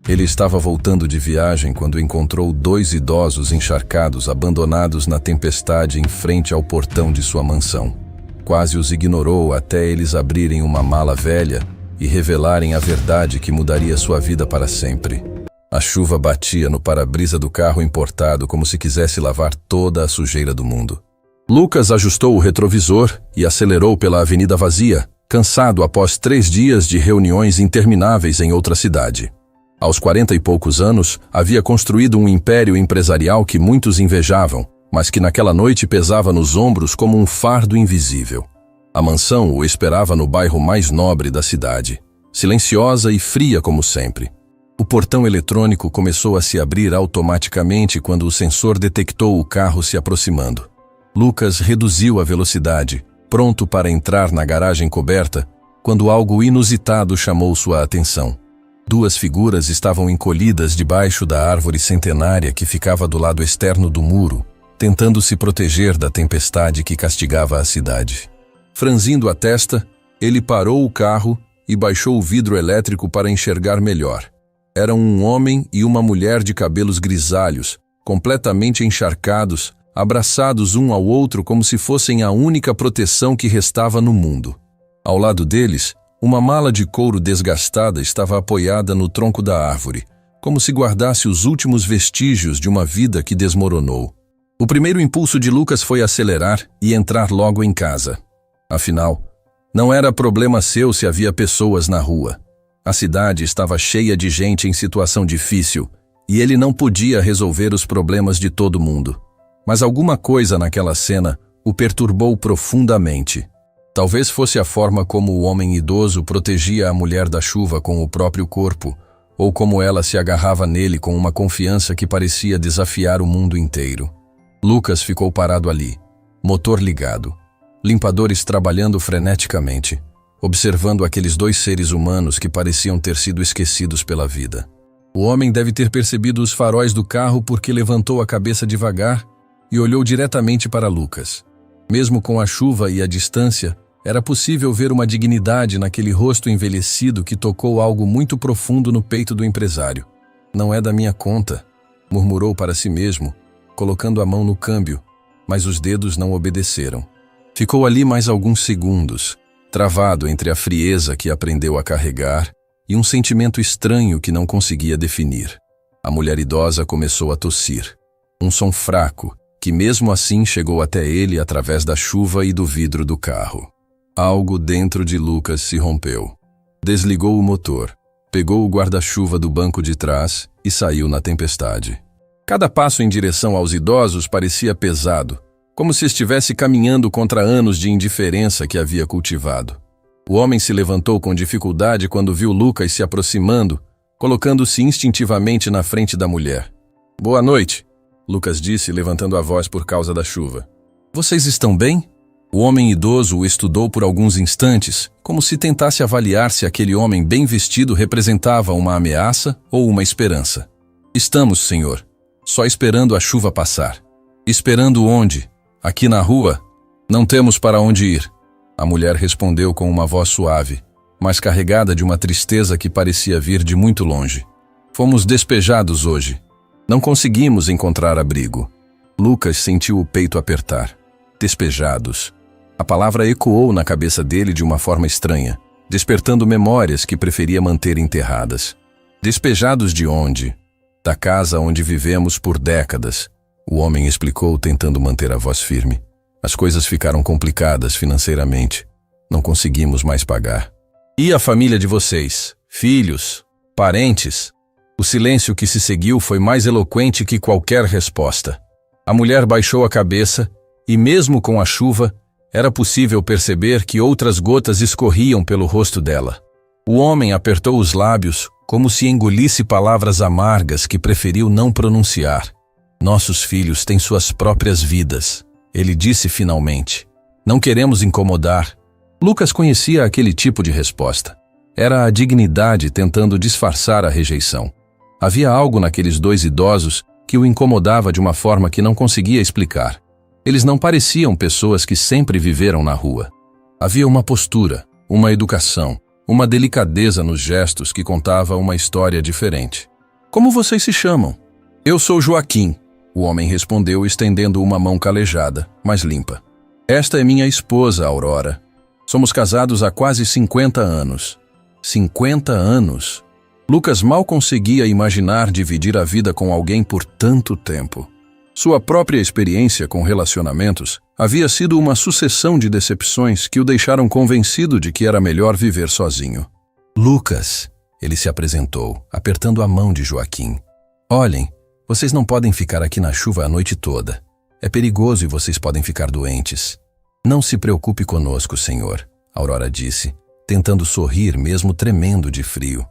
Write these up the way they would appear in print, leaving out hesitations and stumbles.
Ele estava voltando de viagem quando encontrou 2 idosos encharcados, abandonados na tempestade em frente ao portão de sua mansão. Quase os ignorou até eles abrirem uma mala velha e revelarem a verdade que mudaria sua vida para sempre. A chuva batia no para-brisa do carro importado como se quisesse lavar toda a sujeira do mundo. Lucas ajustou o retrovisor e acelerou pela avenida vazia, cansado após 3 dias de reuniões intermináveis em outra cidade. Aos 40 e poucos anos, havia construído um império empresarial que muitos invejavam, mas que naquela noite pesava nos ombros como um fardo invisível. A mansão o esperava no bairro mais nobre da cidade, silenciosa e fria como sempre. O portão eletrônico começou a se abrir automaticamente quando o sensor detectou o carro se aproximando. Lucas reduziu a velocidade, pronto para entrar na garagem coberta, quando algo inusitado chamou sua atenção. 2 figuras estavam encolhidas debaixo da árvore centenária que ficava do lado externo do muro, tentando se proteger da tempestade que castigava a cidade. Franzindo a testa, ele parou o carro e baixou o vidro elétrico para enxergar melhor. Eram um homem e uma mulher de cabelos grisalhos, completamente encharcados, abraçados um ao outro como se fossem a única proteção que restava no mundo. Ao lado deles, uma mala de couro desgastada estava apoiada no tronco da árvore, como se guardasse os últimos vestígios de uma vida que desmoronou. O primeiro impulso de Lucas foi acelerar e entrar logo em casa. Afinal, não era problema seu se havia pessoas na rua. A cidade estava cheia de gente em situação difícil e ele não podia resolver os problemas de todo mundo. Mas alguma coisa naquela cena o perturbou profundamente. Talvez fosse a forma como o homem idoso protegia a mulher da chuva com o próprio corpo, ou como ela se agarrava nele com uma confiança que parecia desafiar o mundo inteiro. Lucas ficou parado ali, motor ligado, limpadores trabalhando freneticamente, observando aqueles 2 seres humanos que pareciam ter sido esquecidos pela vida. O homem deve ter percebido os faróis do carro porque levantou a cabeça devagar e olhou diretamente para Lucas. Mesmo com a chuva e a distância, era possível ver uma dignidade naquele rosto envelhecido que tocou algo muito profundo no peito do empresário. "Não é da minha conta", murmurou para si mesmo, colocando a mão no câmbio, mas os dedos não obedeceram. Ficou ali mais alguns segundos, travado entre a frieza que aprendeu a carregar e um sentimento estranho que não conseguia definir. A mulher idosa começou a tossir. Um som fraco, que mesmo assim chegou até ele através da chuva e do vidro do carro. Algo dentro de Lucas se rompeu. Desligou o motor, pegou o guarda-chuva do banco de trás e saiu na tempestade. Cada passo em direção aos idosos parecia pesado, como se estivesse caminhando contra anos de indiferença que havia cultivado. O homem se levantou com dificuldade quando viu Lucas se aproximando, colocando-se instintivamente na frente da mulher. "Boa noite", Lucas disse, levantando a voz por causa da chuva. "Vocês estão bem?" O homem idoso o estudou por alguns instantes, como se tentasse avaliar se aquele homem bem vestido representava uma ameaça ou uma esperança. "Estamos, senhor. Só esperando a chuva passar." "Esperando onde? Aqui na rua? Não temos para onde ir." A mulher respondeu com uma voz suave, mas carregada de uma tristeza que parecia vir de muito longe. "Fomos despejados hoje. Não conseguimos encontrar abrigo." Lucas sentiu o peito apertar. Despejados. A palavra ecoou na cabeça dele de uma forma estranha, despertando memórias que preferia manter enterradas. "Despejados de onde?" "Da casa onde vivemos por décadas", o homem explicou, tentando manter a voz firme. "As coisas ficaram complicadas financeiramente. Não conseguimos mais pagar." "E a família de vocês? Filhos? Parentes?" O silêncio que se seguiu foi mais eloquente que qualquer resposta. A mulher baixou a cabeça e, mesmo com a chuva, era possível perceber que outras gotas escorriam pelo rosto dela. O homem apertou os lábios, como se engolisse palavras amargas que preferiu não pronunciar. "Nossos filhos têm suas próprias vidas", ele disse finalmente. "Não queremos incomodar." Lucas conhecia aquele tipo de resposta. Era a dignidade tentando disfarçar a rejeição. Havia algo naqueles 2 idosos que o incomodava de uma forma que não conseguia explicar. Eles não pareciam pessoas que sempre viveram na rua. Havia uma postura, uma educação, uma delicadeza nos gestos que contava uma história diferente. Como vocês se chamam? Eu sou Joaquim, o homem respondeu, estendendo uma mão calejada, mas limpa. Esta é minha esposa, Aurora. Somos casados há quase 50 anos. 50 anos? Lucas mal conseguia imaginar dividir a vida com alguém por tanto tempo. Sua própria experiência com relacionamentos havia sido uma sucessão de decepções que o deixaram convencido de que era melhor viver sozinho. Lucas, ele se apresentou, apertando a mão de Joaquim. Olhem, vocês não podem ficar aqui na chuva a noite toda. É perigoso e vocês podem ficar doentes. Não se preocupe conosco, senhor, Aurora disse, tentando sorrir mesmo tremendo de frio.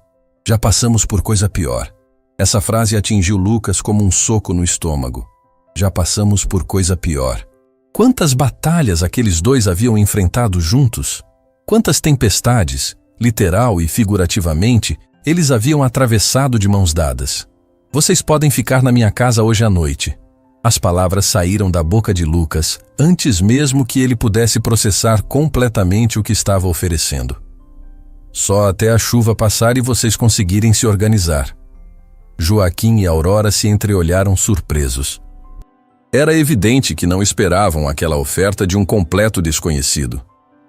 Já passamos por coisa pior. Essa frase atingiu Lucas como um soco no estômago. Já passamos por coisa pior. Quantas batalhas aqueles dois haviam enfrentado juntos? Quantas tempestades, literal e figurativamente, eles haviam atravessado de mãos dadas. Vocês podem ficar na minha casa hoje à noite. As palavras saíram da boca de Lucas antes mesmo que ele pudesse processar completamente o que estava oferecendo. Só até a chuva passar e vocês conseguirem se organizar. Joaquim e Aurora se entreolharam surpresos. Era evidente que não esperavam aquela oferta de um completo desconhecido.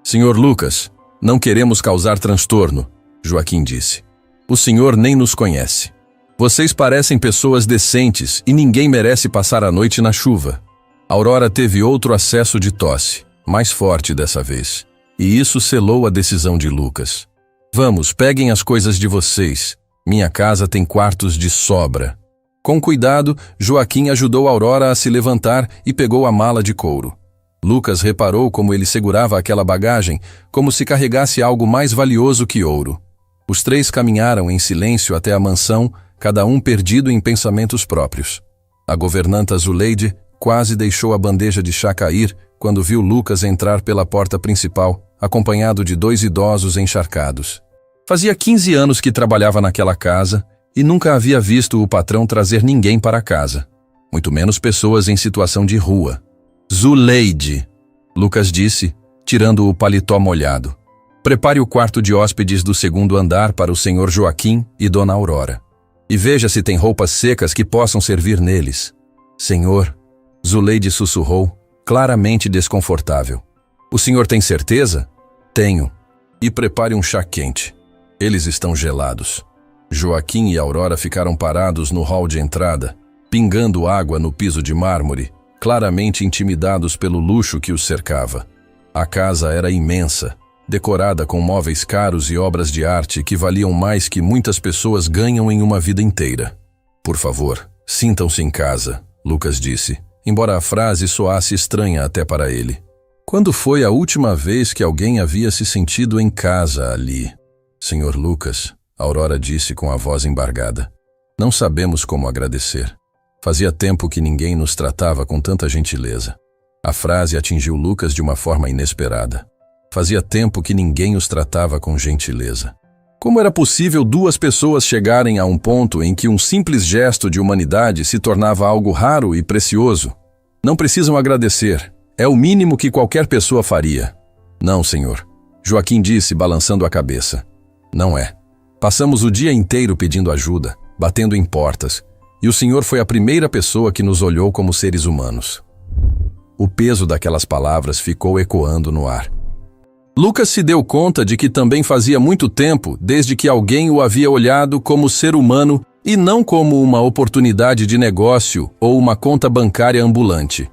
Senhor Lucas, não queremos causar transtorno, Joaquim disse. O senhor nem nos conhece. Vocês parecem pessoas decentes e ninguém merece passar a noite na chuva. Aurora teve outro acesso de tosse, mais forte dessa vez, e isso selou a decisão de Lucas. Vamos, peguem as coisas de vocês. Minha casa tem quartos de sobra. Com cuidado, Joaquim ajudou Aurora a se levantar e pegou a mala de couro. Lucas reparou como ele segurava aquela bagagem, como se carregasse algo mais valioso que ouro. Os três caminharam em silêncio até a mansão, cada um perdido em pensamentos próprios. A governanta Zuleide quase deixou a bandeja de chá cair quando viu Lucas entrar pela porta principal, acompanhado de 2 idosos encharcados. Fazia 15 anos que trabalhava naquela casa e nunca havia visto o patrão trazer ninguém para casa, muito menos pessoas em situação de rua. Zuleide, Lucas disse, tirando o paletó molhado. Prepare o quarto de hóspedes do 2º andar para o senhor Joaquim e dona Aurora. E veja se tem roupas secas que possam servir neles. Senhor, Zuleide sussurrou, claramente desconfortável. O senhor tem certeza? Tenho. E prepare um chá quente. Eles estão gelados. Joaquim e Aurora ficaram parados no hall de entrada, pingando água no piso de mármore, claramente intimidados pelo luxo que os cercava. A casa era imensa, decorada com móveis caros e obras de arte que valiam mais que muitas pessoas ganham em uma vida inteira. Por favor, sintam-se em casa, Lucas disse, embora a frase soasse estranha até para ele. Quando foi a última vez que alguém havia se sentido em casa ali? Senhor Lucas, Aurora disse com a voz embargada. Não sabemos como agradecer. Fazia tempo que ninguém nos tratava com tanta gentileza. A frase atingiu Lucas de uma forma inesperada. Fazia tempo que ninguém os tratava com gentileza. Como era possível 2 pessoas chegarem a um ponto em que um simples gesto de humanidade se tornava algo raro e precioso? Não precisam agradecer. É o mínimo que qualquer pessoa faria. Não, senhor. Joaquim disse, balançando a cabeça. Não é. Passamos o dia inteiro pedindo ajuda, batendo em portas, e o senhor foi a primeira pessoa que nos olhou como seres humanos. O peso daquelas palavras ficou ecoando no ar. Lucas se deu conta de que também fazia muito tempo desde que alguém o havia olhado como ser humano e não como uma oportunidade de negócio ou uma conta bancária ambulante.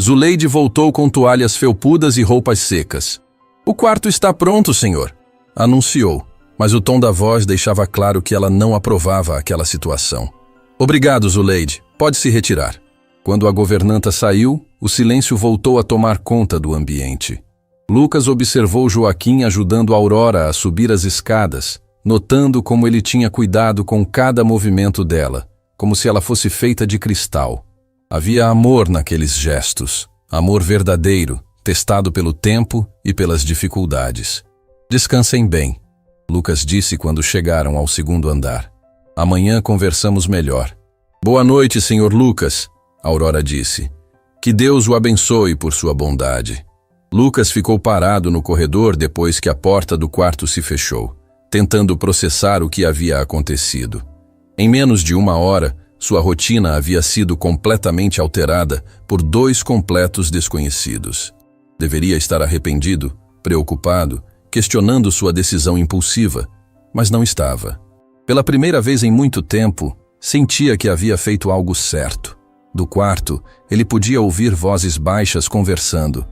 Zuleide voltou com toalhas felpudas e roupas secas. O quarto está pronto, senhor, anunciou, mas o tom da voz deixava claro que ela não aprovava aquela situação. Obrigado, Zuleide, pode se retirar. Quando a governanta saiu, o silêncio voltou a tomar conta do ambiente. Lucas observou Joaquim ajudando Aurora a subir as escadas, notando como ele tinha cuidado com cada movimento dela, como se ela fosse feita de cristal. Havia amor naqueles gestos, amor verdadeiro, testado pelo tempo e pelas dificuldades. Descansem bem, Lucas disse quando chegaram ao 2º andar. Amanhã conversamos melhor. Boa noite, senhor Lucas, Aurora disse. Que Deus o abençoe por sua bondade. Lucas ficou parado no corredor depois que a porta do quarto se fechou, tentando processar o que havia acontecido. Em menos de 1 hora, sua rotina havia sido completamente alterada por 2 completos desconhecidos. Deveria estar arrependido, preocupado, questionando sua decisão impulsiva, mas não estava. Pela primeira vez em muito tempo, sentia que havia feito algo certo. Do quarto, ele podia ouvir vozes baixas conversando.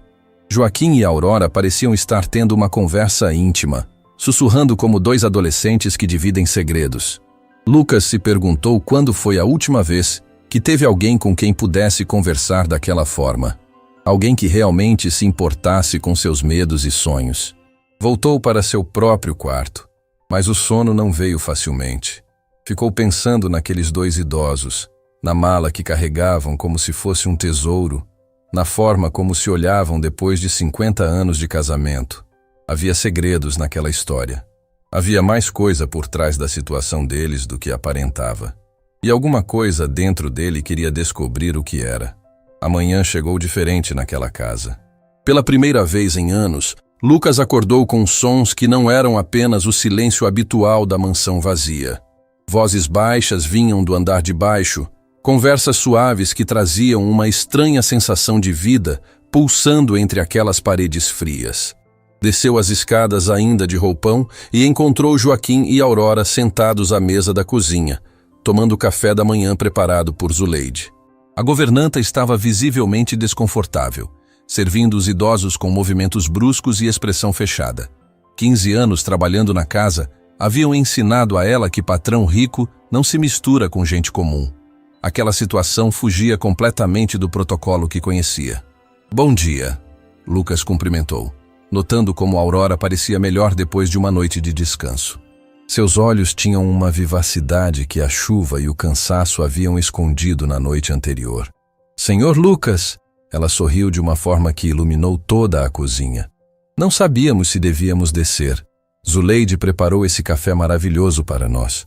Joaquim e Aurora pareciam estar tendo uma conversa íntima, sussurrando como 2 adolescentes que dividem segredos. Lucas se perguntou quando foi a última vez que teve alguém com quem pudesse conversar daquela forma. Alguém que realmente se importasse com seus medos e sonhos. Voltou para seu próprio quarto, mas o sono não veio facilmente. Ficou pensando naqueles 2 idosos, na mala que carregavam como se fosse um tesouro, na forma como se olhavam depois de 50 anos de casamento. Havia segredos naquela história. Havia mais coisa por trás da situação deles do que aparentava. E alguma coisa dentro dele queria descobrir o que era. A manhã chegou diferente naquela casa. Pela primeira vez em anos, Lucas acordou com sons que não eram apenas o silêncio habitual da mansão vazia. Vozes baixas vinham do andar de baixo, conversas suaves que traziam uma estranha sensação de vida pulsando entre aquelas paredes frias. Desceu as escadas ainda de roupão e encontrou Joaquim e Aurora sentados à mesa da cozinha, tomando o café da manhã preparado por Zuleide. A governanta estava visivelmente desconfortável, servindo os idosos com movimentos bruscos e expressão fechada. 15 anos trabalhando na casa haviam ensinado a ela que patrão rico não se mistura com gente comum. Aquela situação fugia completamente do protocolo que conhecia. "Bom dia", Lucas cumprimentou, notando como Aurora parecia melhor depois de uma noite de descanso. Seus olhos tinham uma vivacidade que a chuva e o cansaço haviam escondido na noite anterior. "Senhor Lucas", ela sorriu de uma forma que iluminou toda a cozinha. "Não sabíamos se devíamos descer. Zuleide preparou esse café maravilhoso para nós."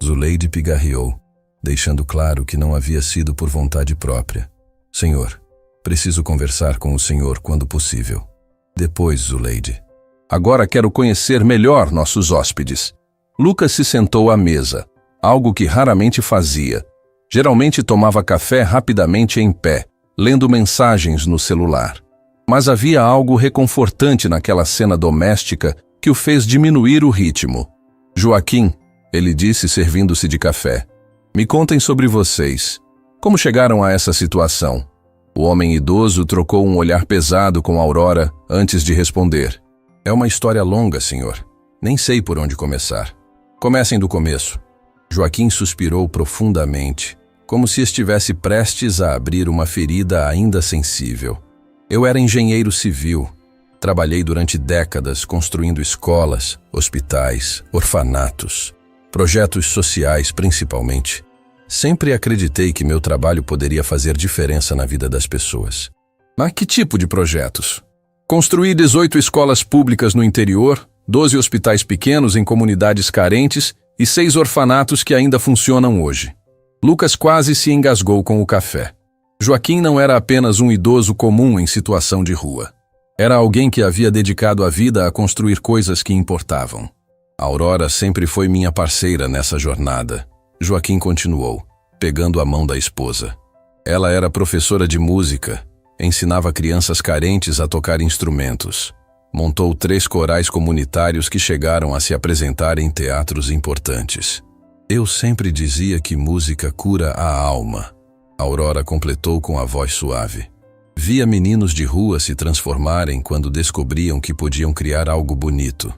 Zuleide pigarreou, deixando claro que não havia sido por vontade própria. "Senhor, preciso conversar com o senhor quando possível." "Depois, Zuleide." "Agora quero conhecer melhor nossos hóspedes." Lucas se sentou à mesa, algo que raramente fazia. Geralmente tomava café rapidamente em pé, lendo mensagens no celular. Mas havia algo reconfortante naquela cena doméstica que o fez diminuir o ritmo. "Joaquim", ele disse servindo-se de café, "me contem sobre vocês. Como chegaram a essa situação?" O homem idoso trocou um olhar pesado com Aurora antes de responder. "É uma história longa, senhor. Nem sei por onde começar." "Comecem do começo." Joaquim suspirou profundamente, como se estivesse prestes a abrir uma ferida ainda sensível. "Eu era engenheiro civil. Trabalhei durante décadas construindo escolas, hospitais, orfanatos, projetos sociais principalmente. Sempre acreditei que meu trabalho poderia fazer diferença na vida das pessoas." "Mas que tipo de projetos?" "Construí 18 escolas públicas no interior, 12 hospitais pequenos em comunidades carentes e 6 orfanatos que ainda funcionam hoje." Lucas quase se engasgou com o café. Joaquim não era apenas um idoso comum em situação de rua. Era alguém que havia dedicado a vida a construir coisas que importavam. "Aurora sempre foi minha parceira nessa jornada", Joaquim continuou, pegando a mão da esposa. "Ela era professora de música, ensinava crianças carentes a tocar instrumentos. Montou 3 corais comunitários que chegaram a se apresentar em teatros importantes. Eu sempre dizia que música cura a alma", Aurora completou com a voz suave. "Via meninos de rua se transformarem quando descobriam que podiam criar algo bonito."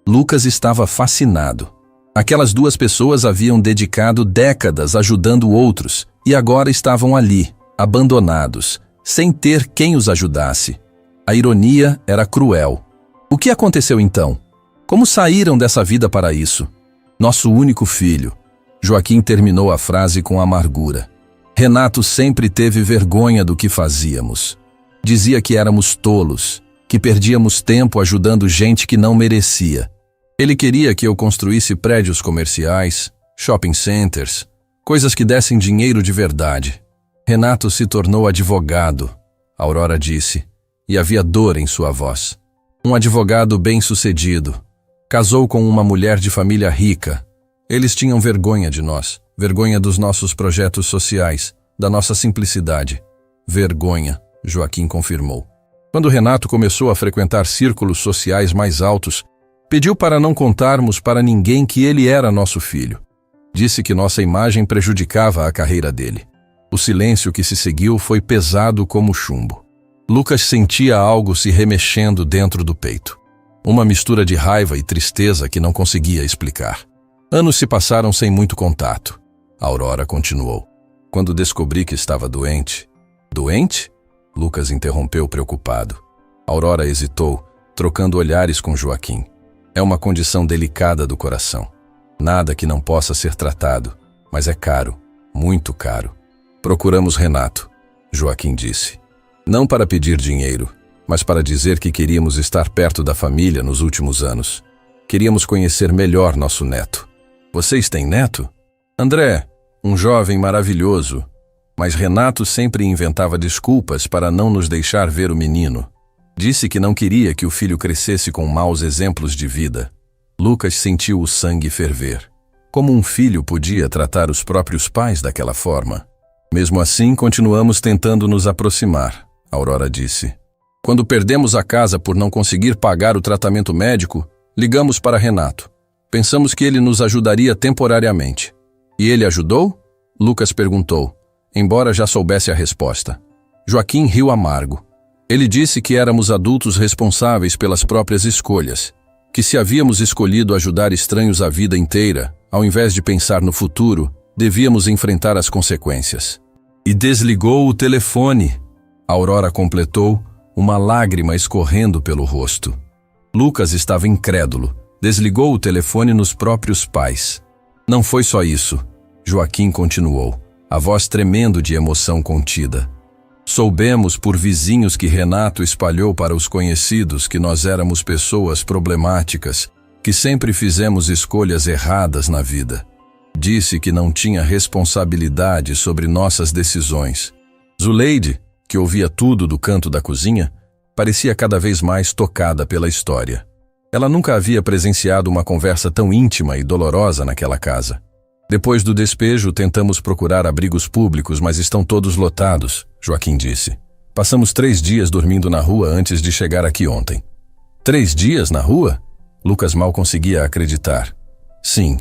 Lucas estava fascinado. Aquelas 2 pessoas haviam dedicado décadas ajudando outros e agora estavam ali, abandonados, sem ter quem os ajudasse. A ironia era cruel. O que aconteceu então? Como saíram dessa vida para isso? "Nosso único filho." Joaquim terminou a frase com amargura. "Renato sempre teve vergonha do que fazíamos. Dizia que éramos tolos, que perdíamos tempo ajudando gente que não merecia. Ele queria que eu construísse prédios comerciais, shopping centers, coisas que dessem dinheiro de verdade. Renato se tornou advogado", Aurora disse, e havia dor em sua voz. "Um advogado bem-sucedido. Casou com uma mulher de família rica. Eles tinham vergonha de nós, Vergonha dos nossos projetos sociais, da nossa simplicidade. Vergonha, Joaquim confirmou. Quando Renato começou a frequentar círculos sociais mais altos, pediu para não contarmos para ninguém que ele era nosso filho. Disse que nossa imagem prejudicava a carreira dele. O silêncio que se seguiu foi pesado como chumbo. Lucas sentia algo se remexendo dentro do peito. Uma mistura de raiva e tristeza que não conseguia explicar. Anos se passaram sem muito contato. Aurora continuou. Quando descobri que estava doente... Doente? Lucas interrompeu preocupado. Aurora hesitou, trocando olhares com Joaquim. É uma condição delicada do coração. Nada que não possa ser tratado, mas é caro, muito caro. Procuramos Renato, Joaquim disse. Não para pedir dinheiro, mas para dizer que queríamos estar perto da família nos últimos anos. Queríamos conhecer melhor nosso neto. Vocês têm neto? André, um jovem maravilhoso. Mas Renato sempre inventava desculpas para não nos deixar ver o menino. Disse que não queria que o filho crescesse com maus exemplos de vida. Lucas sentiu o sangue ferver. Como um filho podia tratar os próprios pais daquela forma? Mesmo assim, continuamos tentando nos aproximar, Aurora disse. Quando perdemos a casa por não conseguir pagar o tratamento médico, ligamos para Renato. Pensamos que ele nos ajudaria temporariamente. E ele ajudou? Lucas perguntou, embora já soubesse a resposta. Joaquim riu amargo. Ele disse que éramos adultos responsáveis pelas próprias escolhas, que se havíamos escolhido ajudar estranhos a vida inteira, ao invés de pensar no futuro, devíamos enfrentar as consequências. E desligou o telefone. Aurora completou, uma lágrima escorrendo pelo rosto. Lucas estava incrédulo. Desligou o telefone nos próprios pais. Não foi só isso. Joaquim continuou, a voz tremendo de emoção contida. Soubemos por vizinhos que Renato espalhou para os conhecidos que nós éramos pessoas problemáticas, que sempre fizemos escolhas erradas na vida. Disse que não tinha responsabilidade sobre nossas decisões. Zuleide, que ouvia tudo do canto da cozinha, parecia cada vez mais tocada pela história. Ela nunca havia presenciado uma conversa tão íntima e dolorosa naquela casa. Depois do despejo, tentamos procurar abrigos públicos, mas estão todos lotados, Joaquim disse. Passamos 3 dias dormindo na rua antes de chegar aqui ontem. 3 dias na rua? Lucas mal conseguia acreditar. Sim.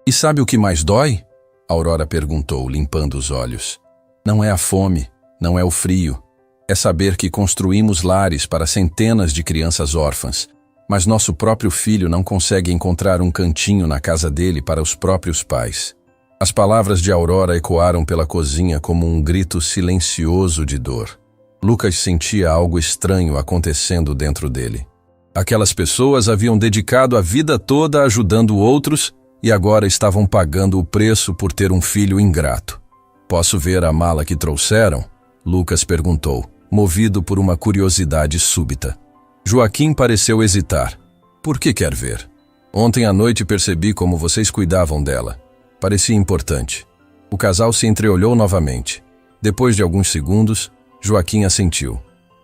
E sabe o que mais dói? Aurora perguntou, limpando os olhos. Não é a fome, não é o frio. É saber que construímos lares para centenas de crianças órfãs, mas nosso próprio filho não consegue encontrar um cantinho na casa dele para os próprios pais. As palavras de Aurora ecoaram pela cozinha como um grito silencioso de dor. Lucas sentia algo estranho acontecendo dentro dele. Aquelas pessoas haviam dedicado a vida toda ajudando outros e agora estavam pagando o preço por ter um filho ingrato. Posso ver a mala que trouxeram? Lucas perguntou, movido por uma curiosidade súbita. Joaquim pareceu hesitar. Por que quer ver? Ontem à noite percebi como vocês cuidavam dela. Parecia importante. O casal se entreolhou novamente. Depois de alguns segundos, Joaquim assentiu.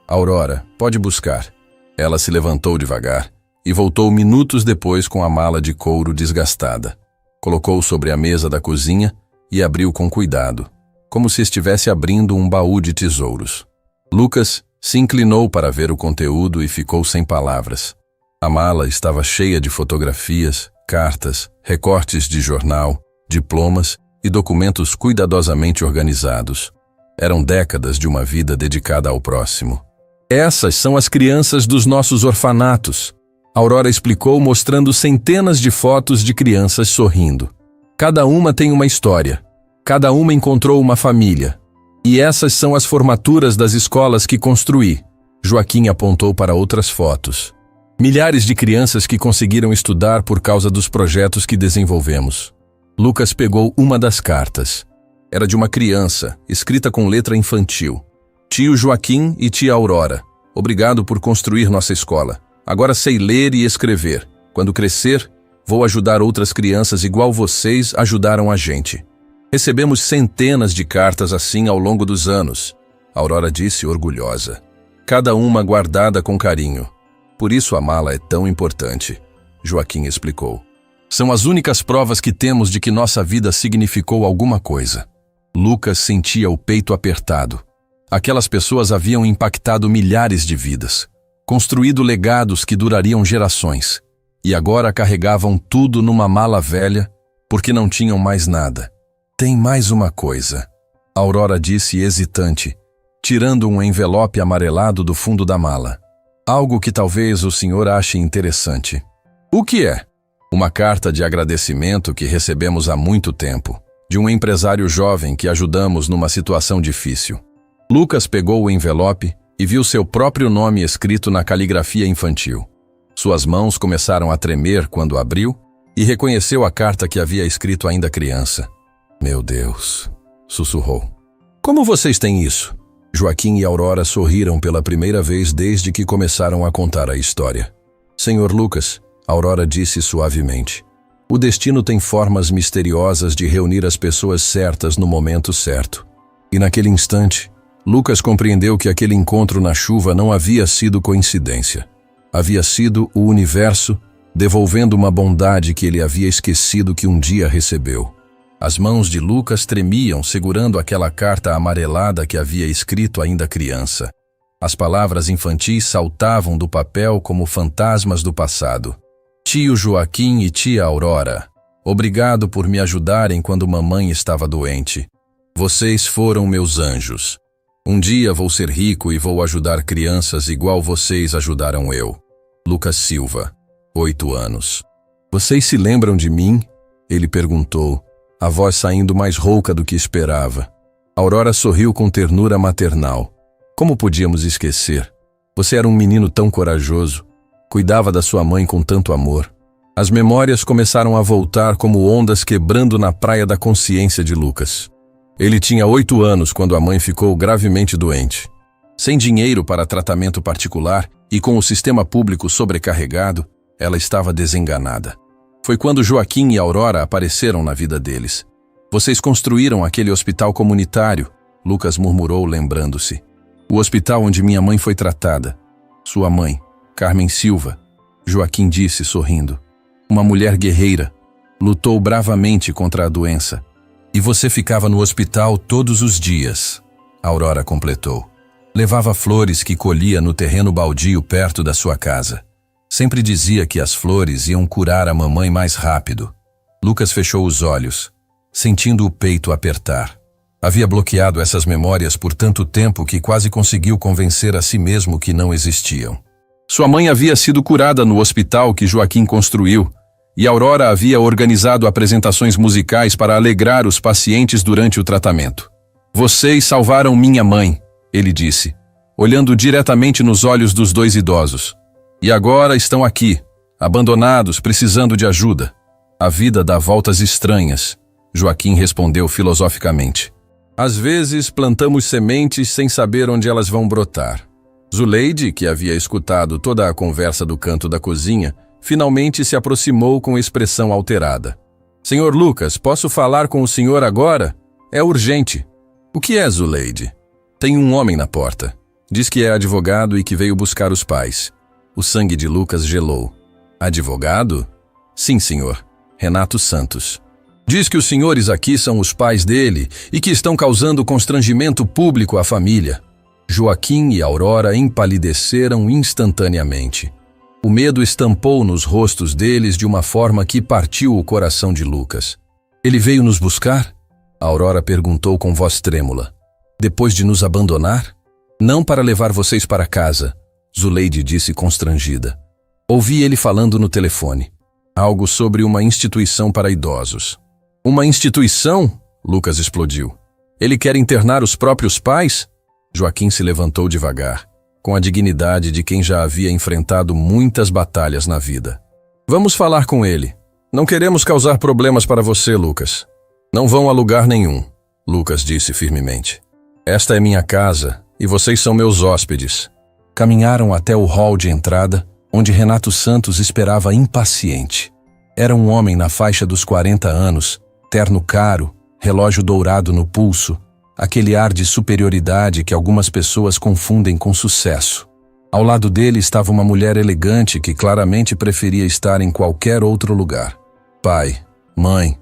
Aurora, pode buscar. Ela se levantou devagar e voltou minutos depois com a mala de couro desgastada. Colocou sobre a mesa da cozinha e abriu com cuidado, como se estivesse abrindo um baú de tesouros. Lucas se inclinou para ver o conteúdo e ficou sem palavras. A mala estava cheia de fotografias, cartas, recortes de jornal, diplomas e documentos cuidadosamente organizados. Eram décadas de uma vida dedicada ao próximo. Essas são as crianças dos nossos orfanatos, Aurora explicou, mostrando centenas de fotos de crianças sorrindo. Cada uma tem uma história. Cada uma encontrou uma família. E essas são as formaturas das escolas que construí. Joaquim apontou para outras fotos. Milhares de crianças que conseguiram estudar por causa dos projetos que desenvolvemos. Lucas pegou uma das cartas. Era de uma criança, escrita com letra infantil. Tio Joaquim e tia Aurora, obrigado por construir nossa escola. Agora sei ler e escrever. Quando crescer, vou ajudar outras crianças igual vocês ajudaram a gente. Recebemos centenas de cartas assim ao longo dos anos, Aurora disse orgulhosa. Cada uma guardada com carinho. Por isso a mala é tão importante, Joaquim explicou. São as únicas provas que temos de que nossa vida significou alguma coisa. Lucas sentia o peito apertado. Aquelas pessoas haviam impactado milhares de vidas, construído legados que durariam gerações, e agora carregavam tudo numa mala velha porque não tinham mais nada. Tem mais uma coisa, Aurora disse hesitante, tirando um envelope amarelado do fundo da mala. Algo que talvez o senhor ache interessante. O que é? Uma carta de agradecimento que recebemos há muito tempo, de um empresário jovem que ajudamos numa situação difícil. Lucas pegou o envelope e viu seu próprio nome escrito na caligrafia infantil. Suas mãos começaram a tremer quando abriu e reconheceu a carta que havia escrito ainda criança. Meu Deus, sussurrou. Como vocês têm isso? Joaquim e Aurora sorriram pela primeira vez desde que começaram a contar a história. Senhor Lucas, Aurora disse suavemente, o destino tem formas misteriosas de reunir as pessoas certas no momento certo. E naquele instante, Lucas compreendeu que aquele encontro na chuva não havia sido coincidência. Havia sido o universo devolvendo uma bondade que ele havia esquecido que um dia recebeu. As mãos de Lucas tremiam segurando aquela carta amarelada que havia escrito ainda criança. As palavras infantis saltavam do papel como fantasmas do passado. Tio Joaquim e tia Aurora, obrigado por me ajudarem quando mamãe estava doente. Vocês foram meus anjos. Um dia vou ser rico e vou ajudar crianças igual vocês ajudaram eu. Lucas Silva, 8 anos. Vocês se lembram de mim? Ele perguntou, a voz saindo mais rouca do que esperava. Aurora sorriu com ternura maternal. Como podíamos esquecer? Você era um menino tão corajoso. Cuidava da sua mãe com tanto amor. As memórias começaram a voltar como ondas quebrando na praia da consciência de Lucas. Ele tinha 8 anos quando a mãe ficou gravemente doente. Sem dinheiro para tratamento particular e com o sistema público sobrecarregado, ela estava desenganada. Foi quando Joaquim e Aurora apareceram na vida deles. Vocês construíram aquele hospital comunitário, Lucas murmurou lembrando-se. O hospital onde minha mãe foi tratada. Sua mãe, Carmen Silva, Joaquim disse sorrindo. Uma mulher guerreira, lutou bravamente contra a doença. E você ficava no hospital todos os dias, Aurora completou. Levava flores que colhia no terreno baldio perto da sua casa. Sempre dizia que as flores iam curar a mamãe mais rápido. Lucas fechou os olhos, sentindo o peito apertar. Havia bloqueado essas memórias por tanto tempo que quase conseguiu convencer a si mesmo que não existiam. Sua mãe havia sido curada no hospital que Joaquim construiu, e Aurora havia organizado apresentações musicais para alegrar os pacientes durante o tratamento. Vocês salvaram minha mãe, ele disse, olhando diretamente nos olhos dos 2 idosos. E agora estão aqui, abandonados, precisando de ajuda. A vida dá voltas estranhas, Joaquim respondeu filosoficamente. Às vezes plantamos sementes sem saber onde elas vão brotar. Zuleide, que havia escutado toda a conversa do canto da cozinha, finalmente se aproximou com expressão alterada. Senhor Lucas, posso falar com o senhor agora? É urgente. O que é, Zuleide? Tem um homem na porta. Diz que é advogado e que veio buscar os pais. O sangue de Lucas gelou. Advogado? Sim, senhor. Renato Santos. Diz que os senhores aqui são os pais dele e que estão causando constrangimento público à família. Joaquim e Aurora empalideceram instantaneamente. O medo estampou nos rostos deles de uma forma que partiu o coração de Lucas. Ele veio nos buscar? Aurora perguntou com voz trêmula. Depois de nos abandonar? Não para levar vocês para casa, Zuleide disse constrangida. Ouvi ele falando no telefone. Algo sobre uma instituição para idosos. Uma instituição? Lucas explodiu. Ele quer internar os próprios pais? Joaquim se levantou devagar, com a dignidade de quem já havia enfrentado muitas batalhas na vida. Vamos falar com ele. Não queremos causar problemas para você, Lucas. Não vão a lugar nenhum, Lucas disse firmemente. Esta é minha casa e vocês são meus hóspedes. Caminharam até o hall de entrada, onde Renato Santos esperava impaciente. Era um homem na faixa dos 40 anos, terno caro, relógio dourado no pulso, aquele ar de superioridade que algumas pessoas confundem com sucesso. Ao lado dele estava uma mulher elegante que claramente preferia estar em qualquer outro lugar. Pai, mãe,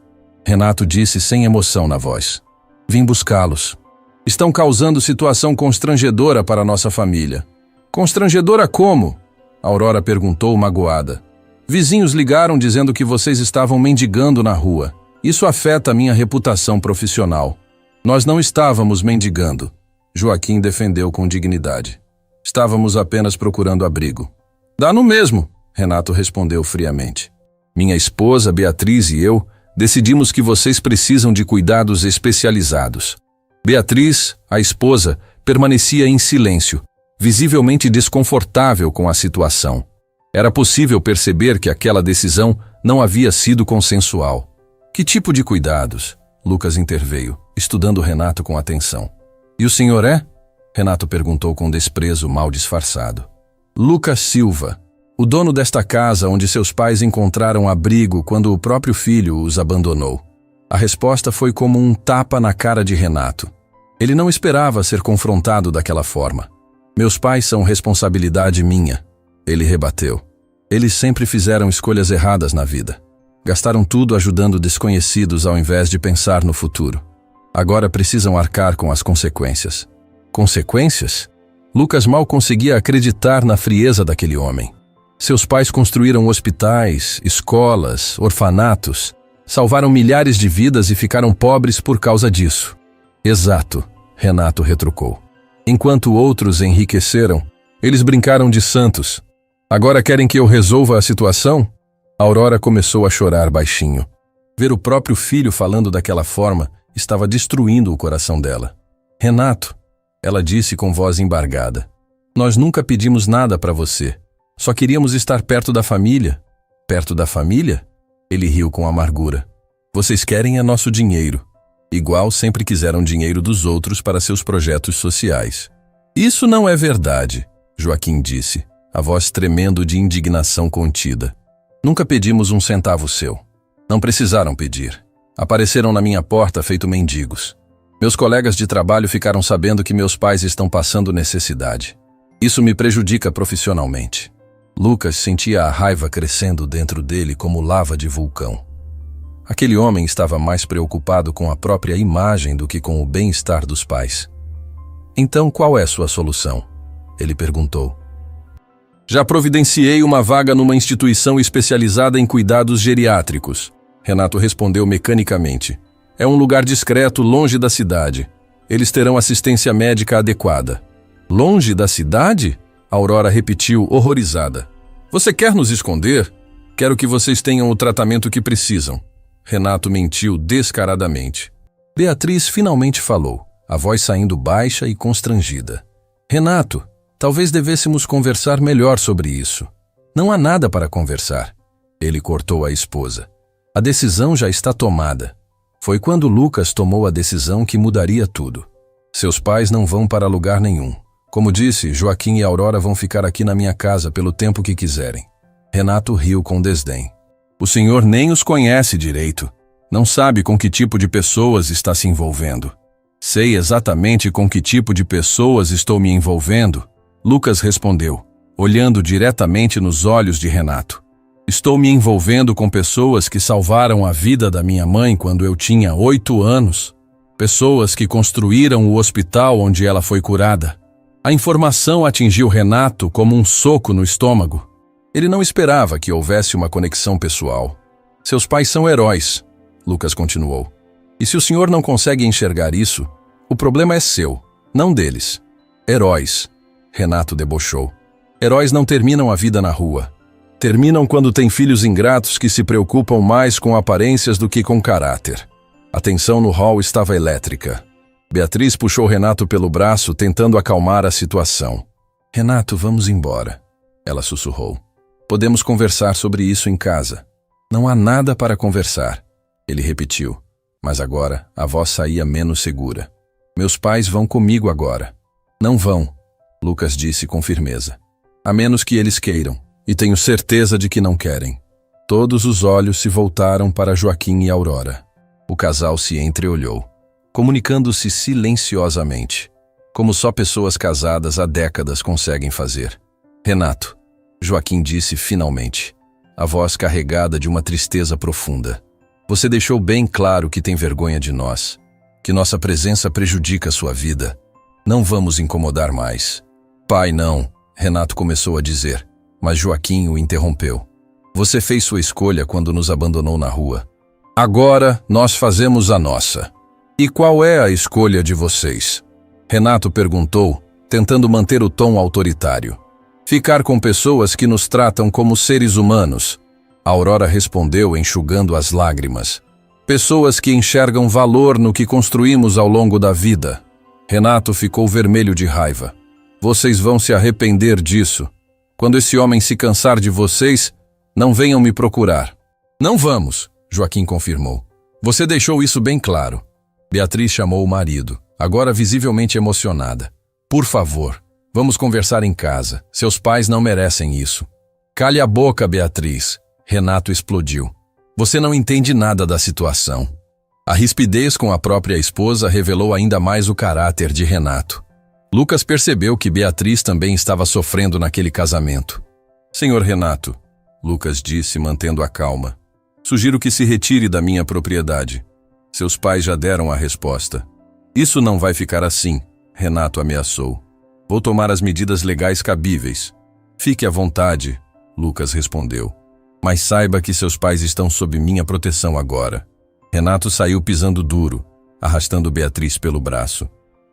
Renato disse sem emoção na voz. Vim buscá-los. Estão causando situação constrangedora para nossa família. Constrangedora como? Aurora perguntou magoada. Vizinhos ligaram dizendo que vocês estavam mendigando na rua. Isso afeta a minha reputação profissional. Nós não estávamos mendigando. Joaquim defendeu com dignidade. Estávamos apenas procurando abrigo. Dá no mesmo, Renato respondeu friamente. Minha esposa, Beatriz e eu decidimos que vocês precisam de cuidados especializados. Beatriz, a esposa, permanecia em silêncio, visivelmente desconfortável com a situação. Era possível perceber que aquela decisão não havia sido consensual. Que tipo de cuidados? Lucas interveio, estudando Renato com atenção. E o senhor é? Renato perguntou com desprezo mal disfarçado. Lucas Silva, o dono desta casa onde seus pais encontraram abrigo quando o próprio filho os abandonou. A resposta foi como um tapa na cara de Renato. Ele não esperava ser confrontado daquela forma. Meus pais são responsabilidade minha, ele rebateu. Eles sempre fizeram escolhas erradas na vida. Gastaram tudo ajudando desconhecidos ao invés de pensar no futuro. Agora precisam arcar com as consequências. Consequências? Lucas mal conseguia acreditar na frieza daquele homem. Seus pais construíram hospitais, escolas, orfanatos, salvaram milhares de vidas e ficaram pobres por causa disso. Exato, Renato retrucou. Enquanto outros enriqueceram, eles brincaram de santos. Agora querem que eu resolva a situação? Aurora começou a chorar baixinho. Ver o próprio filho falando daquela forma estava destruindo o coração dela. Renato, ela disse com voz embargada, nós nunca pedimos nada para você. Só queríamos estar perto da família. Perto da família? Ele riu com amargura. Vocês querem é nosso dinheiro. Igual sempre quiseram dinheiro dos outros para seus projetos sociais. Isso não é verdade, Joaquim disse, a voz tremendo de indignação contida. Nunca pedimos um centavo seu. Não precisaram pedir. Apareceram na minha porta feito mendigos. Meus colegas de trabalho ficaram sabendo que meus pais estão passando necessidade. Isso me prejudica profissionalmente. Lucas sentia a raiva crescendo dentro dele como lava de vulcão. Aquele homem estava mais preocupado com a própria imagem do que com o bem-estar dos pais. Então, qual é sua solução? Ele perguntou. Já providenciei uma vaga numa instituição especializada em cuidados geriátricos, Renato respondeu mecanicamente. É um lugar discreto, longe da cidade. Eles terão assistência médica adequada. Longe da cidade? Aurora repetiu, horrorizada. Você quer nos esconder? Quero que vocês tenham o tratamento que precisam. Renato mentiu descaradamente. Beatriz finalmente falou, a voz saindo baixa e constrangida. Renato, talvez devêssemos conversar melhor sobre isso. Não há nada para conversar. Ele cortou a esposa. A decisão já está tomada. Foi quando Lucas tomou a decisão que mudaria tudo. Seus pais não vão para lugar nenhum. Como disse, Joaquim e Aurora vão ficar aqui na minha casa pelo tempo que quiserem. Renato riu com desdém. O senhor nem os conhece direito. Não sabe com que tipo de pessoas está se envolvendo. Sei exatamente com que tipo de pessoas estou me envolvendo, Lucas respondeu, olhando diretamente nos olhos de Renato. Estou me envolvendo com pessoas que salvaram a vida da minha mãe quando eu tinha 8 anos. Pessoas que construíram o hospital onde ela foi curada. A informação atingiu Renato como um soco no estômago. Ele não esperava que houvesse uma conexão pessoal. Seus pais são heróis, Lucas continuou. E se o senhor não consegue enxergar isso, o problema é seu, não deles. Heróis, Renato debochou. Heróis não terminam a vida na rua. Terminam quando têm filhos ingratos que se preocupam mais com aparências do que com caráter. A tensão no hall estava elétrica. Beatriz puxou Renato pelo braço, tentando acalmar a situação. Renato, vamos embora, ela sussurrou. Podemos conversar sobre isso em casa. Não há nada para conversar, ele repetiu, mas agora a voz saía menos segura. Meus pais vão comigo agora. Não vão, Lucas disse com firmeza. A menos que eles queiram, e tenho certeza de que não querem. Todos os olhos se voltaram para Joaquim e Aurora. O casal se entreolhou, comunicando-se silenciosamente, como só pessoas casadas há décadas conseguem fazer. Renato, Joaquim disse finalmente, a voz carregada de uma tristeza profunda. Você deixou bem claro que tem vergonha de nós, que nossa presença prejudica sua vida. Não vamos incomodar mais. Pai, não, Renato começou a dizer, mas Joaquim o interrompeu. Você fez sua escolha quando nos abandonou na rua. Agora nós fazemos a nossa. E qual é a escolha de vocês? Renato perguntou, tentando manter o tom autoritário. Ficar com pessoas que nos tratam como seres humanos. Aurora respondeu, enxugando as lágrimas. Pessoas que enxergam valor no que construímos ao longo da vida. Renato ficou vermelho de raiva. Vocês vão se arrepender disso. Quando esse homem se cansar de vocês, não venham me procurar. Não vamos, Joaquim confirmou. Você deixou isso bem claro. Beatriz chamou o marido, agora visivelmente emocionada. Por favor, vamos conversar em casa. Seus pais não merecem isso. Cale a boca, Beatriz. Renato explodiu. Você não entende nada da situação. A rispidez com a própria esposa revelou ainda mais o caráter de Renato. Lucas percebeu que Beatriz também estava sofrendo naquele casamento. Senhor Renato, Lucas disse, mantendo a calma, sugiro que se retire da minha propriedade. Seus pais já deram a resposta. Isso não vai ficar assim, Renato ameaçou. Vou tomar as medidas legais cabíveis. Fique à vontade, Lucas respondeu. Mas saiba que seus pais estão sob minha proteção agora. Renato saiu pisando duro, arrastando Beatriz pelo braço.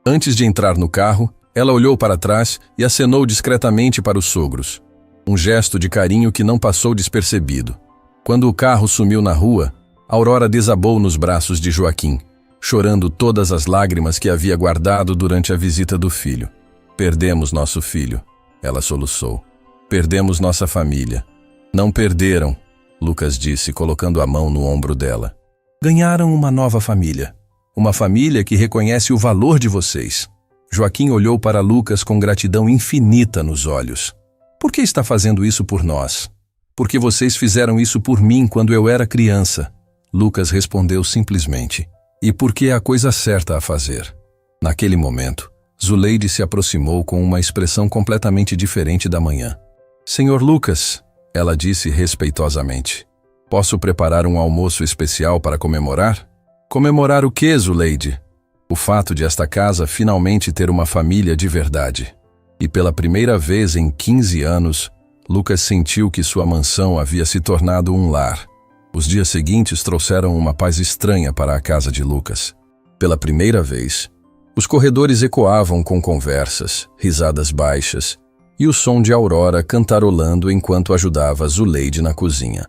Antes de entrar no carro, ela olhou para trás e acenou discretamente para os sogros. Um gesto de carinho que não passou despercebido. Quando o carro sumiu na rua, Aurora desabou nos braços de Joaquim, chorando todas as lágrimas que havia guardado durante a visita do filho. Perdemos nosso filho, ela soluçou. Perdemos nossa família. Não perderam, Lucas disse, colocando a mão no ombro dela. Ganharam uma nova família. Uma família que reconhece o valor de vocês. Joaquim olhou para Lucas com gratidão infinita nos olhos. Por que está fazendo isso por nós? Porque vocês fizeram isso por mim quando eu era criança. Lucas respondeu simplesmente. E porque é a coisa certa a fazer. Naquele momento, Zuleide se aproximou com uma expressão completamente diferente da manhã. Senhor Lucas, ela disse respeitosamente. Posso preparar um almoço especial para comemorar? Comemorar o quê, Zuleide? O fato de esta casa finalmente ter uma família de verdade. E pela primeira vez em 15 anos, Lucas sentiu que sua mansão havia se tornado um lar. Os dias seguintes trouxeram uma paz estranha para a casa de Lucas. Pela primeira vez, os corredores ecoavam com conversas, risadas baixas e o som de Aurora cantarolando enquanto ajudava Zuleide na cozinha.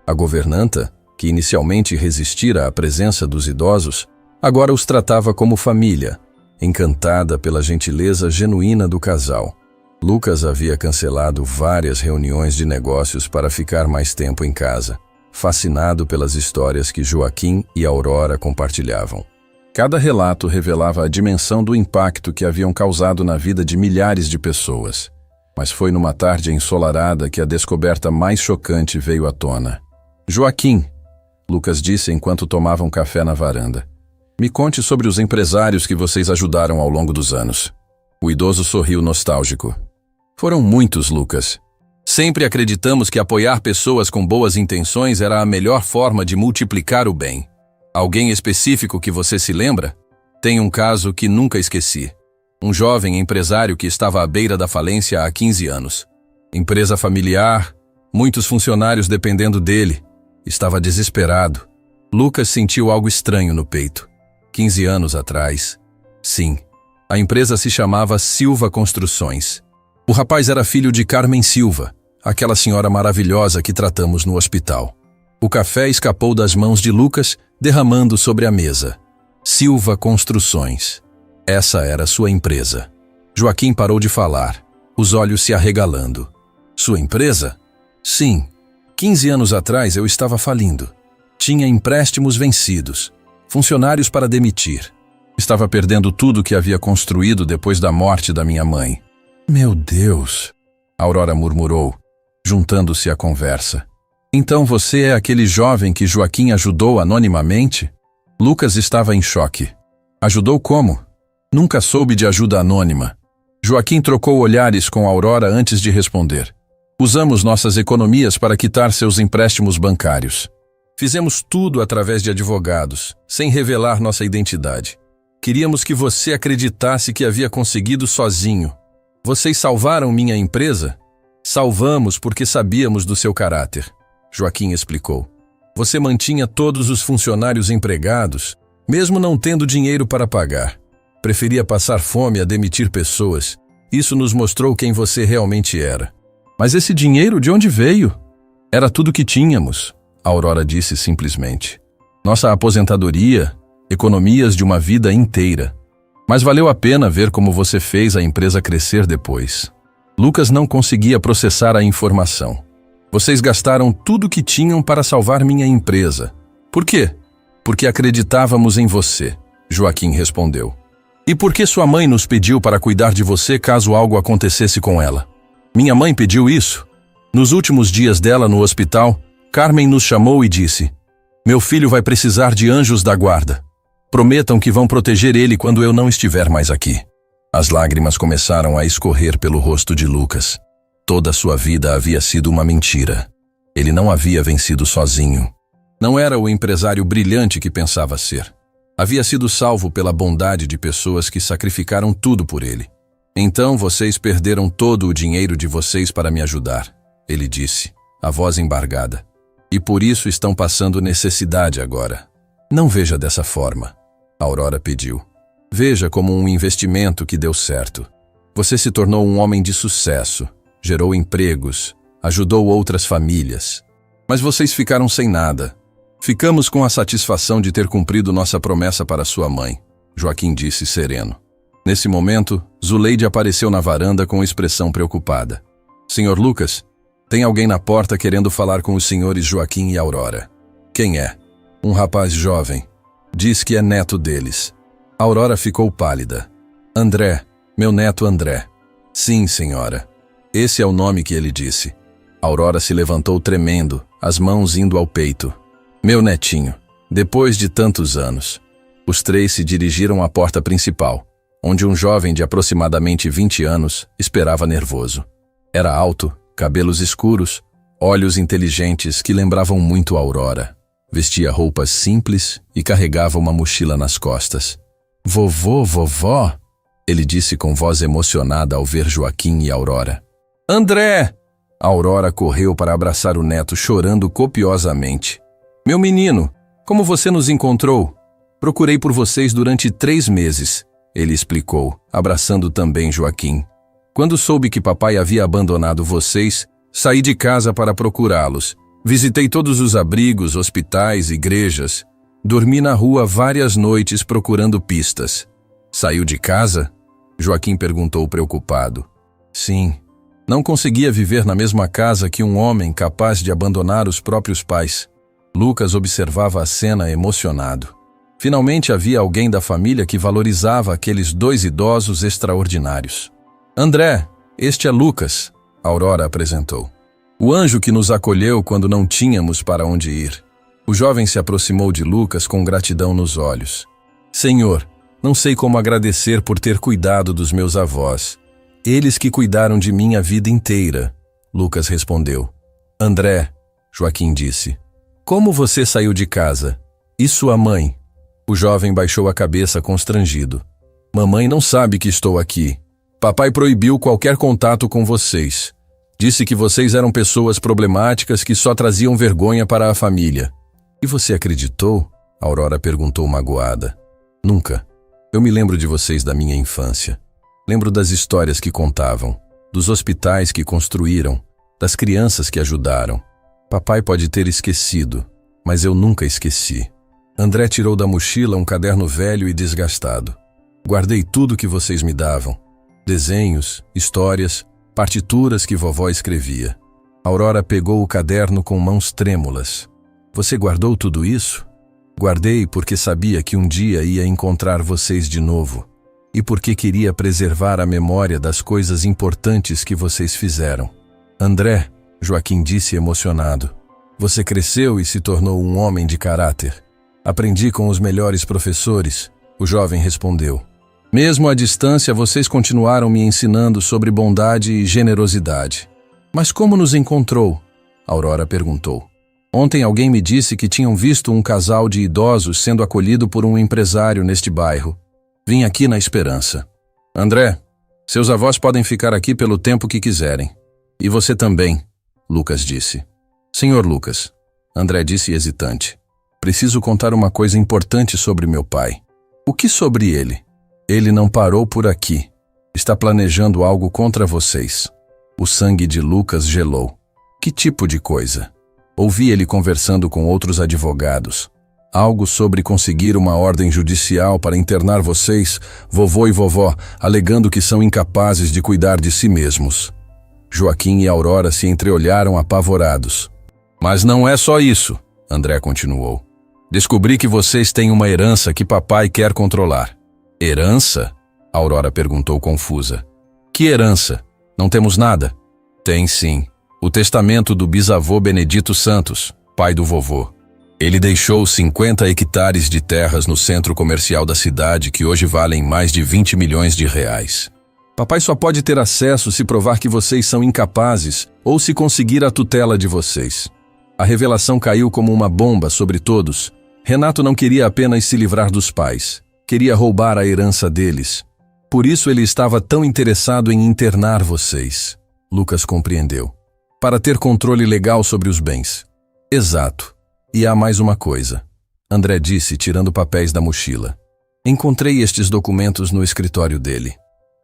A governanta, que inicialmente resistira à presença dos idosos, agora os tratava como família, encantada pela gentileza genuína do casal. Lucas havia cancelado várias reuniões de negócios para ficar mais tempo em casa, fascinado pelas histórias que Joaquim e Aurora compartilhavam. Cada relato revelava a dimensão do impacto que haviam causado na vida de milhares de pessoas. Mas foi numa tarde ensolarada que a descoberta mais chocante veio à tona. Joaquim, Lucas disse enquanto tomavam café na varanda. Me conte sobre os empresários que vocês ajudaram ao longo dos anos. O idoso sorriu nostálgico. Foram muitos, Lucas. Sempre acreditamos que apoiar pessoas com boas intenções era a melhor forma de multiplicar o bem. Alguém específico que você se lembra? Tem um caso que nunca esqueci. Um jovem empresário que estava à beira da falência há 15 anos. Empresa familiar, muitos funcionários dependendo dele. Estava desesperado. Lucas sentiu algo estranho no peito. 15 anos atrás. Sim, a empresa se chamava Silva Construções. O rapaz era filho de Carmen Silva, aquela senhora maravilhosa que tratamos no hospital. O café escapou das mãos de Lucas, derramando sobre a mesa. Silva Construções. Essa era sua empresa. Joaquim parou de falar, os olhos se arregalando. Sua empresa? Sim. 15 anos atrás eu estava falindo. Tinha empréstimos vencidos, funcionários para demitir. Estava perdendo tudo que havia construído depois da morte da minha mãe. Meu Deus, Aurora murmurou, juntando-se à conversa. Então você é aquele jovem que Joaquim ajudou anonimamente? Lucas estava em choque. Ajudou como? Nunca soube de ajuda anônima. Joaquim trocou olhares com Aurora antes de responder. Usamos nossas economias para quitar seus empréstimos bancários. Fizemos tudo através de advogados, sem revelar nossa identidade. Queríamos que você acreditasse que havia conseguido sozinho. Vocês salvaram minha empresa? Salvamos porque sabíamos do seu caráter, Joaquim explicou. Você mantinha todos os funcionários empregados, mesmo não tendo dinheiro para pagar. Preferia passar fome a demitir pessoas. Isso nos mostrou quem você realmente era. Mas esse dinheiro de onde veio? Era tudo que tínhamos, Aurora disse simplesmente. Nossa aposentadoria, economias de uma vida inteira. Mas valeu a pena ver como você fez a empresa crescer depois. Lucas não conseguia processar a informação. Vocês gastaram tudo que tinham para salvar minha empresa. Por quê? Porque acreditávamos em você, Joaquim respondeu. E por que sua mãe nos pediu para cuidar de você caso algo acontecesse com ela? Minha mãe pediu isso? Nos últimos dias dela no hospital, Carmen nos chamou e disse: meu filho vai precisar de anjos da guarda. Prometam que vão proteger ele quando eu não estiver mais aqui. As lágrimas começaram a escorrer pelo rosto de Lucas. Toda a sua vida havia sido uma mentira. Ele não havia vencido sozinho. Não era o empresário brilhante que pensava ser. Havia sido salvo pela bondade de pessoas que sacrificaram tudo por ele. Então vocês perderam todo o dinheiro de vocês para me ajudar, ele disse, a voz embargada. E por isso estão passando necessidade agora. Não veja dessa forma, Aurora pediu. Veja como um investimento que deu certo. Você se tornou um homem de sucesso, gerou empregos, ajudou outras famílias. Mas vocês ficaram sem nada. Ficamos com a satisfação de ter cumprido nossa promessa para sua mãe, Joaquim disse sereno. Nesse momento, Zuleide apareceu na varanda com expressão preocupada. Senhor Lucas, tem alguém na porta querendo falar com os senhores Joaquim e Aurora. Quem é? Um rapaz jovem. Diz que é neto deles. Aurora ficou pálida. André, meu neto André. Sim, senhora. Esse é o nome que ele disse. Aurora se levantou tremendo, as mãos indo ao peito. Meu netinho, depois de tantos anos. Os três se dirigiram à porta principal, onde um jovem de aproximadamente 20 anos esperava nervoso. Era alto, cabelos escuros, olhos inteligentes que lembravam muito a Aurora. Vestia roupas simples e carregava uma mochila nas costas. Vovô, vovó, ele disse com voz emocionada ao ver Joaquim e Aurora. André! A Aurora correu para abraçar o neto, chorando copiosamente. Meu menino, como você nos encontrou? Procurei por vocês durante 3 meses, ele explicou, abraçando também Joaquim. Quando soube que papai havia abandonado vocês, saí de casa para procurá-los. Visitei todos os abrigos, hospitais, igrejas. Dormi na rua várias noites procurando pistas. Saiu de casa? Joaquim perguntou preocupado. Sim. Não conseguia viver na mesma casa que um homem capaz de abandonar os próprios pais. Lucas observava a cena emocionado. Finalmente havia alguém da família que valorizava aqueles 2 idosos extraordinários. André, este é Lucas, Aurora apresentou. O anjo que nos acolheu quando não tínhamos para onde ir. O jovem se aproximou de Lucas com gratidão nos olhos. Senhor, não sei como agradecer por ter cuidado dos meus avós. Eles que cuidaram de mim a vida inteira, Lucas respondeu. André, Joaquim disse. Como você saiu de casa? E sua mãe? O jovem baixou a cabeça constrangido. Mamãe não sabe que estou aqui. Papai proibiu qualquer contato com vocês. Disse que vocês eram pessoas problemáticas que só traziam vergonha para a família. E você acreditou? Aurora perguntou magoada. Nunca. Eu me lembro de vocês da minha infância. Lembro das histórias que contavam, dos hospitais que construíram, das crianças que ajudaram. Papai pode ter esquecido, mas eu nunca esqueci. André tirou da mochila um caderno velho e desgastado. Guardei tudo que vocês me davam. Desenhos, histórias, partituras que vovó escrevia. Aurora pegou o caderno com mãos trêmulas. Você guardou tudo isso? Guardei porque sabia que um dia ia encontrar vocês de novo. E porque queria preservar a memória das coisas importantes que vocês fizeram. André, Joaquim disse emocionado. Você cresceu e se tornou um homem de caráter. Aprendi com os melhores professores, o jovem respondeu. Mesmo à distância, vocês continuaram me ensinando sobre bondade e generosidade. Mas como nos encontrou? Aurora perguntou. Ontem alguém me disse que tinham visto um casal de idosos sendo acolhido por um empresário neste bairro. Vim aqui na esperança. André, seus avós podem ficar aqui pelo tempo que quiserem. E você também, Lucas disse. Senhor Lucas, André disse hesitante. Preciso contar uma coisa importante sobre meu pai. O que sobre ele? Ele não parou por aqui. Está planejando algo contra vocês. O sangue de Lucas gelou. Que tipo de coisa? Ouvi ele conversando com outros advogados. Algo sobre conseguir uma ordem judicial para internar vocês, vovô e vovó, alegando que são incapazes de cuidar de si mesmos. Joaquim e Aurora se entreolharam apavorados. Mas não é só isso, André continuou. Descobri que vocês têm uma herança que papai quer controlar. Herança? Aurora perguntou confusa. Que herança? Não temos nada? Tem sim. O testamento do bisavô Benedito Santos, pai do vovô. Ele deixou 50 hectares de terras no centro comercial da cidade que hoje valem mais de 20 milhões de reais. Papai só pode ter acesso se provar que vocês são incapazes ou se conseguir a tutela de vocês. A revelação caiu como uma bomba sobre todos. Renato não queria apenas se livrar dos pais, queria roubar a herança deles. Por isso ele estava tão interessado em internar vocês. Lucas compreendeu. Para ter controle legal sobre os bens. Exato. E há mais uma coisa. André disse, tirando papéis da mochila. Encontrei estes documentos no escritório dele.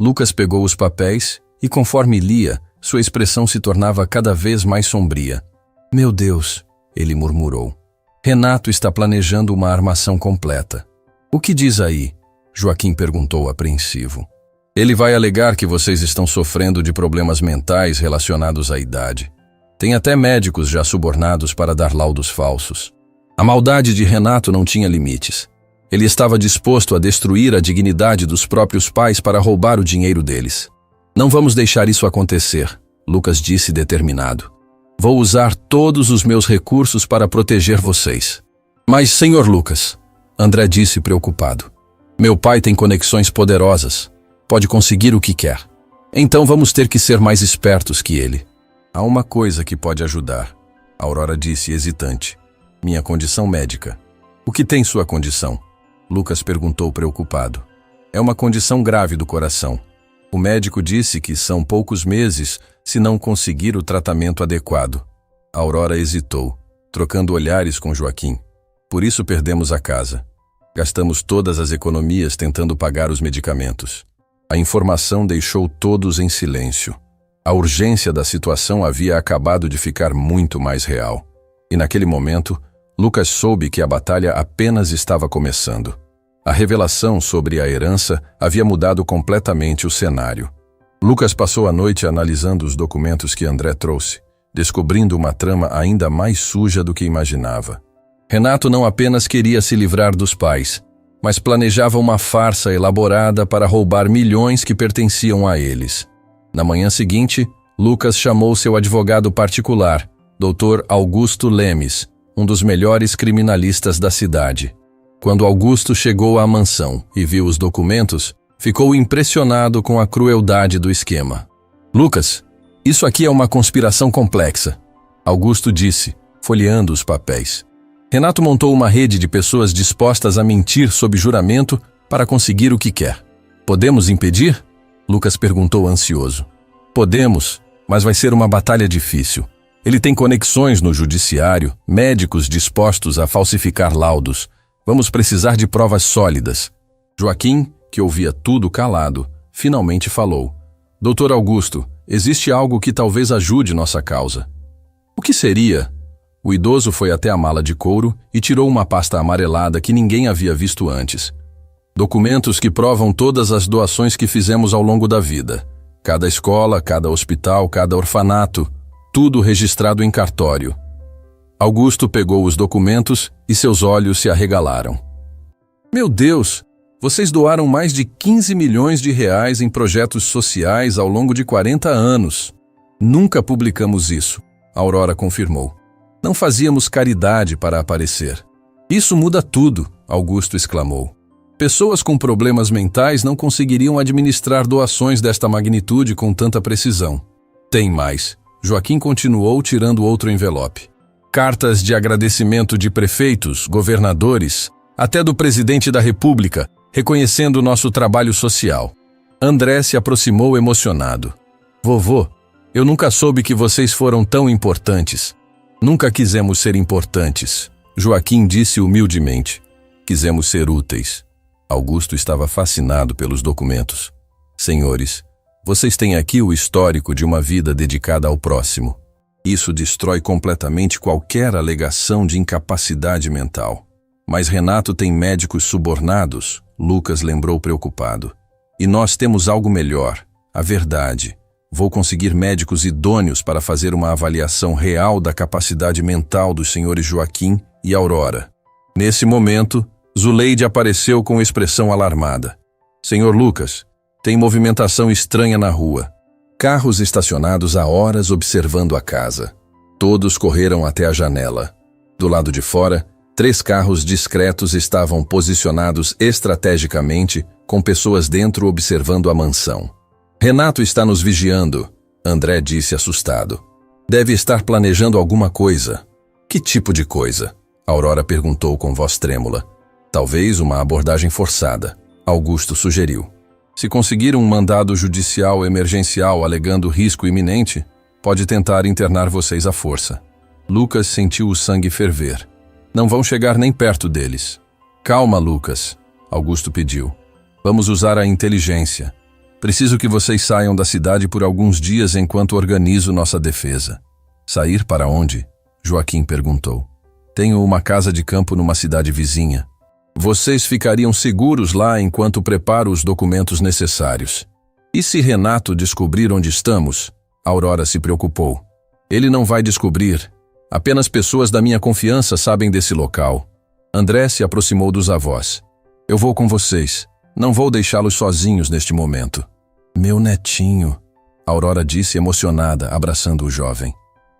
Lucas pegou os papéis e, conforme lia, sua expressão se tornava cada vez mais sombria. Meu Deus, ele murmurou. Renato está planejando uma armação completa. O que diz aí? Joaquim perguntou apreensivo. Ele vai alegar que vocês estão sofrendo de problemas mentais relacionados à idade. Tem até médicos já subornados para dar laudos falsos. A maldade de Renato não tinha limites. Ele estava disposto a destruir a dignidade dos próprios pais para roubar o dinheiro deles. Não vamos deixar isso acontecer, Lucas disse determinado. Vou usar todos os meus recursos para proteger vocês. Mas, senhor Lucas, André disse preocupado. Meu pai tem conexões poderosas. Pode conseguir o que quer. Então vamos ter que ser mais espertos que ele. Há uma coisa que pode ajudar, Aurora disse hesitante. Minha condição médica. O que tem sua condição? Lucas perguntou preocupado. É uma condição grave do coração. O médico disse que são poucos meses se não conseguir o tratamento adequado. Aurora hesitou, trocando olhares com Joaquim. Por isso perdemos a casa. Gastamos todas as economias tentando pagar os medicamentos. A informação deixou todos em silêncio. A urgência da situação havia acabado de ficar muito mais real. E naquele momento, Lucas soube que a batalha apenas estava começando. A revelação sobre a herança havia mudado completamente o cenário. Lucas passou a noite analisando os documentos que André trouxe, descobrindo uma trama ainda mais suja do que imaginava. Renato não apenas queria se livrar dos pais, mas planejava uma farsa elaborada para roubar milhões que pertenciam a eles. Na manhã seguinte, Lucas chamou seu advogado particular, Dr. Augusto Lemes, um dos melhores criminalistas da cidade. Quando Augusto chegou à mansão e viu os documentos, ficou impressionado com a crueldade do esquema. Lucas, isso aqui é uma conspiração complexa, Augusto disse, folheando os papéis. Renato montou uma rede de pessoas dispostas a mentir sob juramento para conseguir o que quer. Podemos impedir? Lucas perguntou ansioso. Podemos, mas vai ser uma batalha difícil. Ele tem conexões no judiciário, médicos dispostos a falsificar laudos. Vamos precisar de provas sólidas. Joaquim, que ouvia tudo calado, finalmente falou. Doutor Augusto, existe algo que talvez ajude nossa causa. O que seria? O idoso foi até a mala de couro e tirou uma pasta amarelada que ninguém havia visto antes. Documentos que provam todas as doações que fizemos ao longo da vida. Cada escola, cada hospital, cada orfanato, tudo registrado em cartório. Augusto pegou os documentos e seus olhos se arregalaram. Meu Deus! Vocês doaram mais de 15 milhões de reais em projetos sociais ao longo de 40 anos. Nunca publicamos isso, Aurora confirmou. Não fazíamos caridade para aparecer. Isso muda tudo, Augusto exclamou. Pessoas com problemas mentais não conseguiriam administrar doações desta magnitude com tanta precisão. Tem mais. Joaquim continuou tirando outro envelope. Cartas de agradecimento de prefeitos, governadores, até do presidente da República, reconhecendo nosso trabalho social. André se aproximou emocionado. Vovô, eu nunca soube que vocês foram tão importantes. Nunca quisemos ser importantes. Joaquim disse humildemente. Quisemos ser úteis. Augusto estava fascinado pelos documentos. Senhores, vocês têm aqui o histórico de uma vida dedicada ao próximo. Isso destrói completamente qualquer alegação de incapacidade mental. Mas Renato tem médicos subornados, Lucas lembrou preocupado. E nós temos algo melhor, a verdade. Vou conseguir médicos idôneos para fazer uma avaliação real da capacidade mental dos senhores Joaquim e Aurora. Nesse momento, Zuleide apareceu com expressão alarmada. Senhor Lucas, tem movimentação estranha na rua. Carros estacionados há horas observando a casa. Todos correram até a janela. Do lado de fora, 3 carros discretos estavam posicionados estrategicamente, com pessoas dentro observando a mansão. Renato está nos vigiando, André disse assustado. Deve estar planejando alguma coisa. Que tipo de coisa? Aurora perguntou com voz trêmula. Talvez uma abordagem forçada, Augusto sugeriu. Se conseguir um mandado judicial emergencial alegando risco iminente, pode tentar internar vocês à força. Lucas sentiu o sangue ferver. Não vão chegar nem perto deles. Calma, Lucas, Augusto pediu. Vamos usar a inteligência. Preciso que vocês saiam da cidade por alguns dias enquanto organizo nossa defesa. Sair para onde? Joaquim perguntou. Tenho uma casa de campo numa cidade vizinha. Vocês ficariam seguros lá enquanto preparo os documentos necessários. E se Renato descobrir onde estamos? Aurora se preocupou. Ele não vai descobrir. Apenas pessoas da minha confiança sabem desse local. André se aproximou dos avós. Eu vou com vocês. Não vou deixá-los sozinhos neste momento. Meu netinho, Aurora disse emocionada, abraçando o jovem.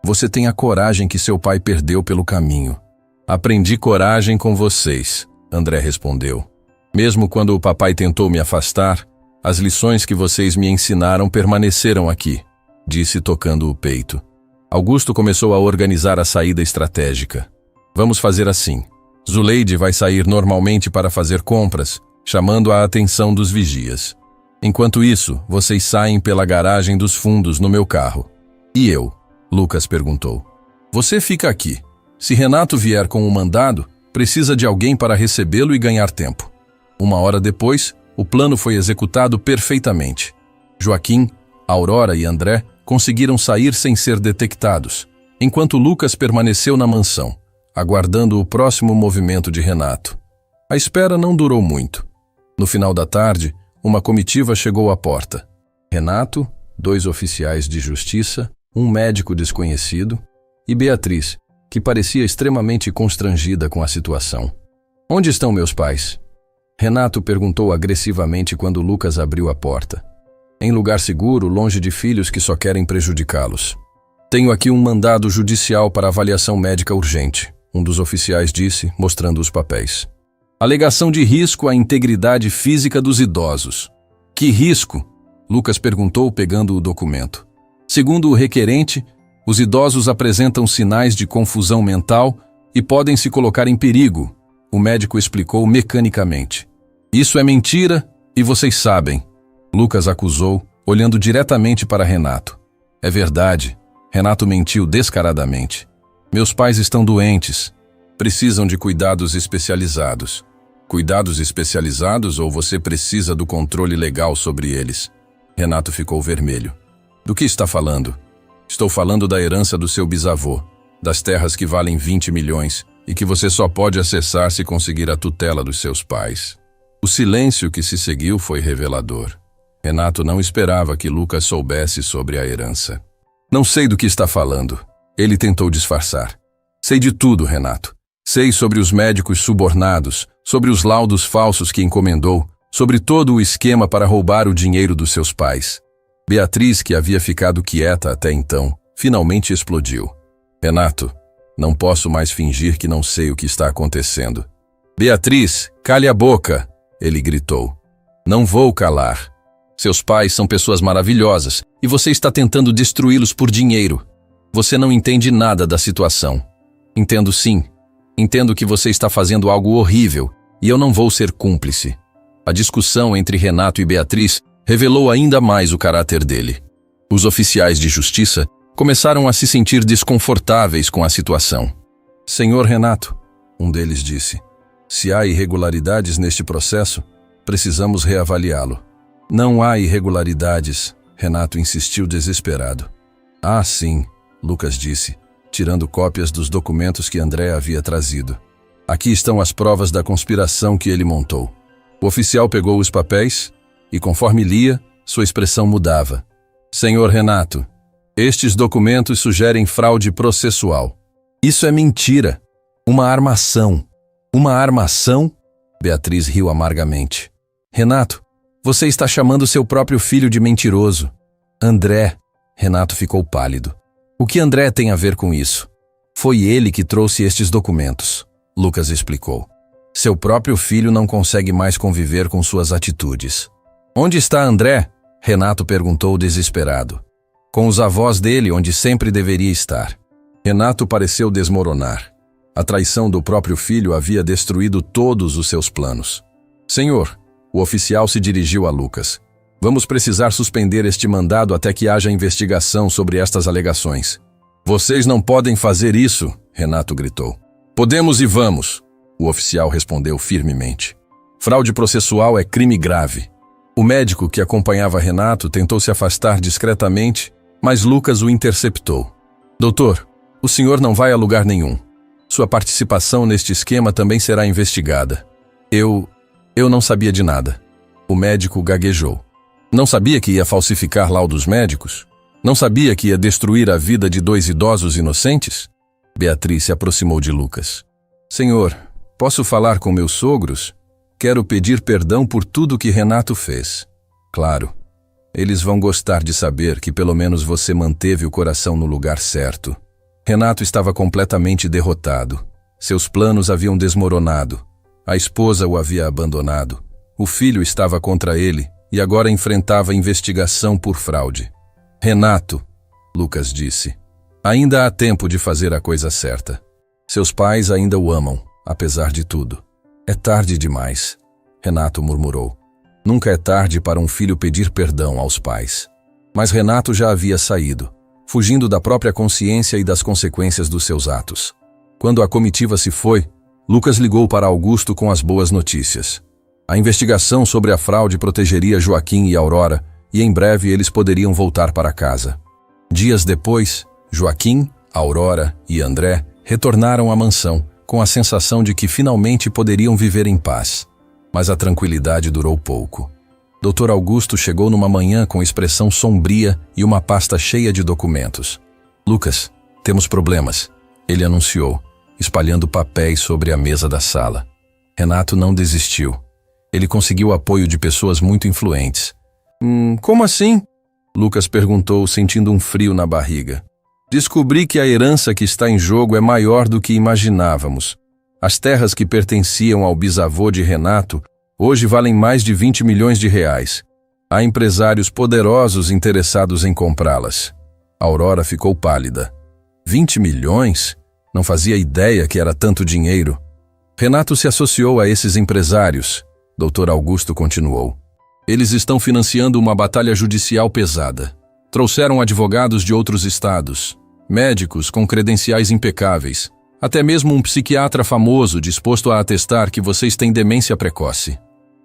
Você tem a coragem que seu pai perdeu pelo caminho. Aprendi coragem com vocês, André respondeu. Mesmo quando o papai tentou me afastar, as lições que vocês me ensinaram permaneceram aqui, disse tocando o peito. Augusto começou a organizar a saída estratégica. Vamos fazer assim. Zuleide vai sair normalmente para fazer compras, chamando a atenção dos vigias. Enquanto isso, vocês saem pela garagem dos fundos no meu carro. E eu? Lucas perguntou. Você fica aqui. Se Renato vier com um mandado, precisa de alguém para recebê-lo e ganhar tempo. 1 hora depois, o plano foi executado perfeitamente. Joaquim, Aurora e André conseguiram sair sem ser detectados, enquanto Lucas permaneceu na mansão, aguardando o próximo movimento de Renato. A espera não durou muito. No final da tarde, uma comitiva chegou à porta. Renato, 2 oficiais de justiça, um médico desconhecido e Beatriz, que parecia extremamente constrangida com a situação. Onde estão meus pais? Renato perguntou agressivamente quando Lucas abriu a porta. Em lugar seguro, longe de filhos que só querem prejudicá-los. Tenho aqui um mandado judicial para avaliação médica urgente, um dos oficiais disse, mostrando os papéis. Alegação de risco à integridade física dos idosos. Que risco? Lucas perguntou pegando o documento. Segundo o requerente, os idosos apresentam sinais de confusão mental e podem se colocar em perigo, o médico explicou mecanicamente. Isso é mentira e vocês sabem, Lucas acusou, olhando diretamente para Renato. É verdade, Renato mentiu descaradamente. Meus pais estão doentes, precisam de cuidados especializados. Cuidados especializados ou você precisa do controle legal sobre eles? Renato ficou vermelho. Do que está falando? Estou falando da herança do seu bisavô, das terras que valem 20 milhões e que você só pode acessar se conseguir a tutela dos seus pais. O silêncio que se seguiu foi revelador. Renato não esperava que Lucas soubesse sobre a herança. Não sei do que está falando. Ele tentou disfarçar. Sei de tudo, Renato. Sei sobre os médicos subornados, sobre os laudos falsos que encomendou, sobre todo o esquema para roubar o dinheiro dos seus pais. Beatriz, que havia ficado quieta até então, finalmente explodiu. Renato, não posso mais fingir que não sei o que está acontecendo. Beatriz, cale a boca, ele gritou. Não vou calar. Seus pais são pessoas maravilhosas e você está tentando destruí-los por dinheiro. Você não entende nada da situação. Entendo sim. Entendo que você está fazendo algo horrível e eu não vou ser cúmplice. A discussão entre Renato e Beatriz revelou ainda mais o caráter dele. Os oficiais de justiça começaram a se sentir desconfortáveis com a situação. Senhor Renato, um deles disse, se há irregularidades neste processo, precisamos reavaliá-lo. Não há irregularidades, Renato insistiu desesperado. Ah, sim, Lucas disse, tirando cópias dos documentos que André havia trazido. Aqui estão as provas da conspiração que ele montou. O oficial pegou os papéis e, conforme lia, sua expressão mudava. Senhor Renato, estes documentos sugerem fraude processual. Isso é mentira. Uma armação. Uma armação? Beatriz riu amargamente. Renato, você está chamando seu próprio filho de mentiroso. André. Renato ficou pálido. O que André tem a ver com isso? Foi ele que trouxe estes documentos, Lucas explicou. Seu próprio filho não consegue mais conviver com suas atitudes. Onde está André? Renato perguntou desesperado. Com os avós dele, onde sempre deveria estar. Renato pareceu desmoronar. A traição do próprio filho havia destruído todos os seus planos. Senhor, o oficial se dirigiu a Lucas. Vamos precisar suspender este mandado até que haja investigação sobre estas alegações. Vocês não podem fazer isso, Renato gritou. Podemos e vamos, o oficial respondeu firmemente. Fraude processual é crime grave. O médico que acompanhava Renato tentou se afastar discretamente, mas Lucas o interceptou. Doutor, o senhor não vai a lugar nenhum. Sua participação neste esquema também será investigada. Eu não sabia de nada. O médico gaguejou. Não sabia que ia falsificar laudos médicos? Não sabia que ia destruir a vida de 2 idosos inocentes? Beatriz se aproximou de Lucas. Senhor, posso falar com meus sogros? Quero pedir perdão por tudo que Renato fez. Claro, eles vão gostar de saber que pelo menos você manteve o coração no lugar certo. Renato estava completamente derrotado. Seus planos haviam desmoronado. A esposa o havia abandonado. O filho estava contra ele e agora enfrentava investigação por fraude. Renato, Lucas disse, ainda há tempo de fazer a coisa certa. Seus pais ainda o amam, apesar de tudo. É tarde demais, Renato murmurou. Nunca é tarde para um filho pedir perdão aos pais. Mas Renato já havia saído, fugindo da própria consciência e das consequências dos seus atos. Quando a comitiva se foi, Lucas ligou para Augusto com as boas notícias. A investigação sobre a fraude protegeria Joaquim e Aurora, e em breve eles poderiam voltar para casa. Dias depois, Joaquim, Aurora e André retornaram à mansão, com a sensação de que finalmente poderiam viver em paz. Mas a tranquilidade durou pouco. Dr. Augusto chegou numa manhã com expressão sombria e uma pasta cheia de documentos. Lucas, temos problemas, ele anunciou, espalhando papéis sobre a mesa da sala. Renato não desistiu. Ele conseguiu apoio de pessoas muito influentes. Como assim? Lucas perguntou, sentindo um frio na barriga. Descobri que a herança que está em jogo é maior do que imaginávamos. As terras que pertenciam ao bisavô de Renato hoje valem mais de 20 milhões de reais. Há empresários poderosos interessados em comprá-las. Aurora ficou pálida. 20 milhões? Não fazia ideia que era tanto dinheiro. Renato se associou a esses empresários. Dr. Augusto continuou. Eles estão financiando uma batalha judicial pesada. Trouxeram advogados de outros estados, médicos com credenciais impecáveis, até mesmo um psiquiatra famoso disposto a atestar que vocês têm demência precoce.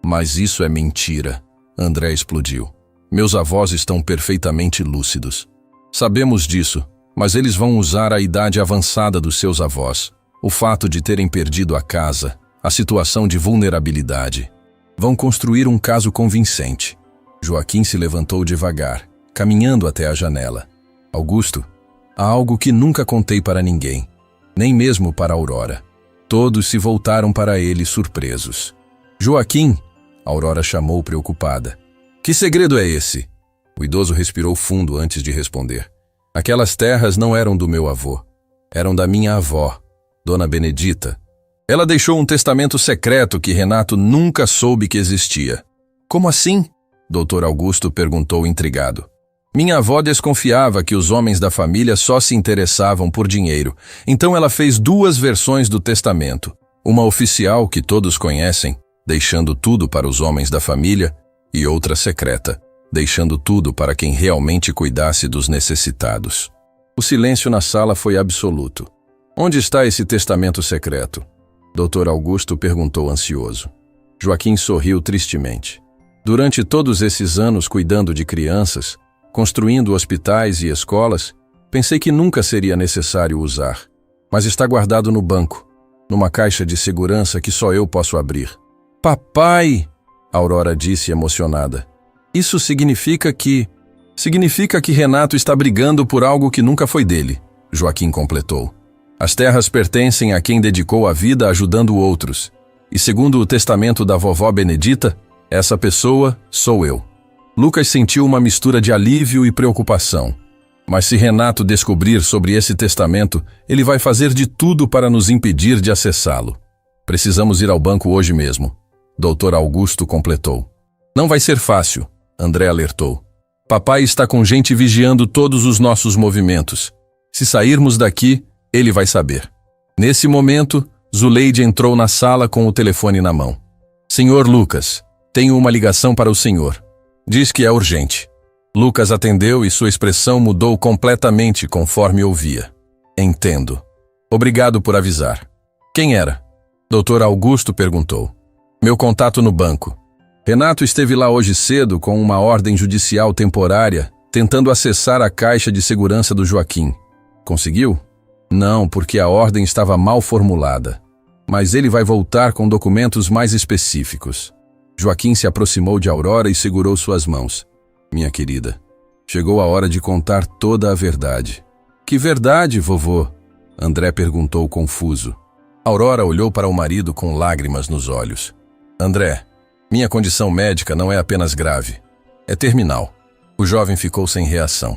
Mas isso é mentira, André explodiu. Meus avós estão perfeitamente lúcidos. Sabemos disso, mas eles vão usar a idade avançada dos seus avós, o fato de terem perdido a casa, a situação de vulnerabilidade. Vão construir um caso convincente. Joaquim se levantou devagar, caminhando até a janela. Augusto, há algo que nunca contei para ninguém, nem mesmo para Aurora. Todos se voltaram para ele surpresos. Joaquim, Aurora chamou preocupada. Que segredo é esse? O idoso respirou fundo antes de responder. Aquelas terras não eram do meu avô. Eram da minha avó, Dona Benedita. Ela deixou um testamento secreto que Renato nunca soube que existia. Como assim? Dr. Augusto perguntou intrigado. Minha avó desconfiava que os homens da família só se interessavam por dinheiro, então ela fez 2 versões do testamento. Uma oficial que todos conhecem, deixando tudo para os homens da família, e outra secreta, deixando tudo para quem realmente cuidasse dos necessitados. O silêncio na sala foi absoluto. Onde está esse testamento secreto? Dr. Augusto perguntou ansioso. Joaquim sorriu tristemente. Durante todos esses anos cuidando de crianças, construindo hospitais e escolas, pensei que nunca seria necessário usar. Mas está guardado no banco, numa caixa de segurança que só eu posso abrir. Papai! Aurora disse emocionada. Isso significa que Renato está brigando por algo que nunca foi dele, Joaquim completou. As terras pertencem a quem dedicou a vida ajudando outros. E segundo o testamento da vovó Benedita, essa pessoa sou eu. Lucas sentiu uma mistura de alívio e preocupação. Mas se Renato descobrir sobre esse testamento, ele vai fazer de tudo para nos impedir de acessá-lo. Precisamos ir ao banco hoje mesmo, Dr. Augusto completou. Não vai ser fácil, André alertou. Papai está com gente vigiando todos os nossos movimentos. Se sairmos daqui, ele vai saber. Nesse momento, Zuleide entrou na sala com o telefone na mão. Senhor Lucas, tenho uma ligação para o senhor. Diz que é urgente. Lucas atendeu e sua expressão mudou completamente conforme ouvia. Entendo. Obrigado por avisar. Quem era? Dr. Augusto perguntou. Meu contato no banco. Renato esteve lá hoje cedo com uma ordem judicial temporária, tentando acessar a caixa de segurança do Joaquim. Conseguiu? Não, porque a ordem estava mal formulada. Mas ele vai voltar com documentos mais específicos. Joaquim se aproximou de Aurora e segurou suas mãos. Minha querida, chegou a hora de contar toda a verdade. Que verdade, vovô? André perguntou confuso. Aurora olhou para o marido com lágrimas nos olhos. André, minha condição médica não é apenas grave. É terminal. O jovem ficou sem reação.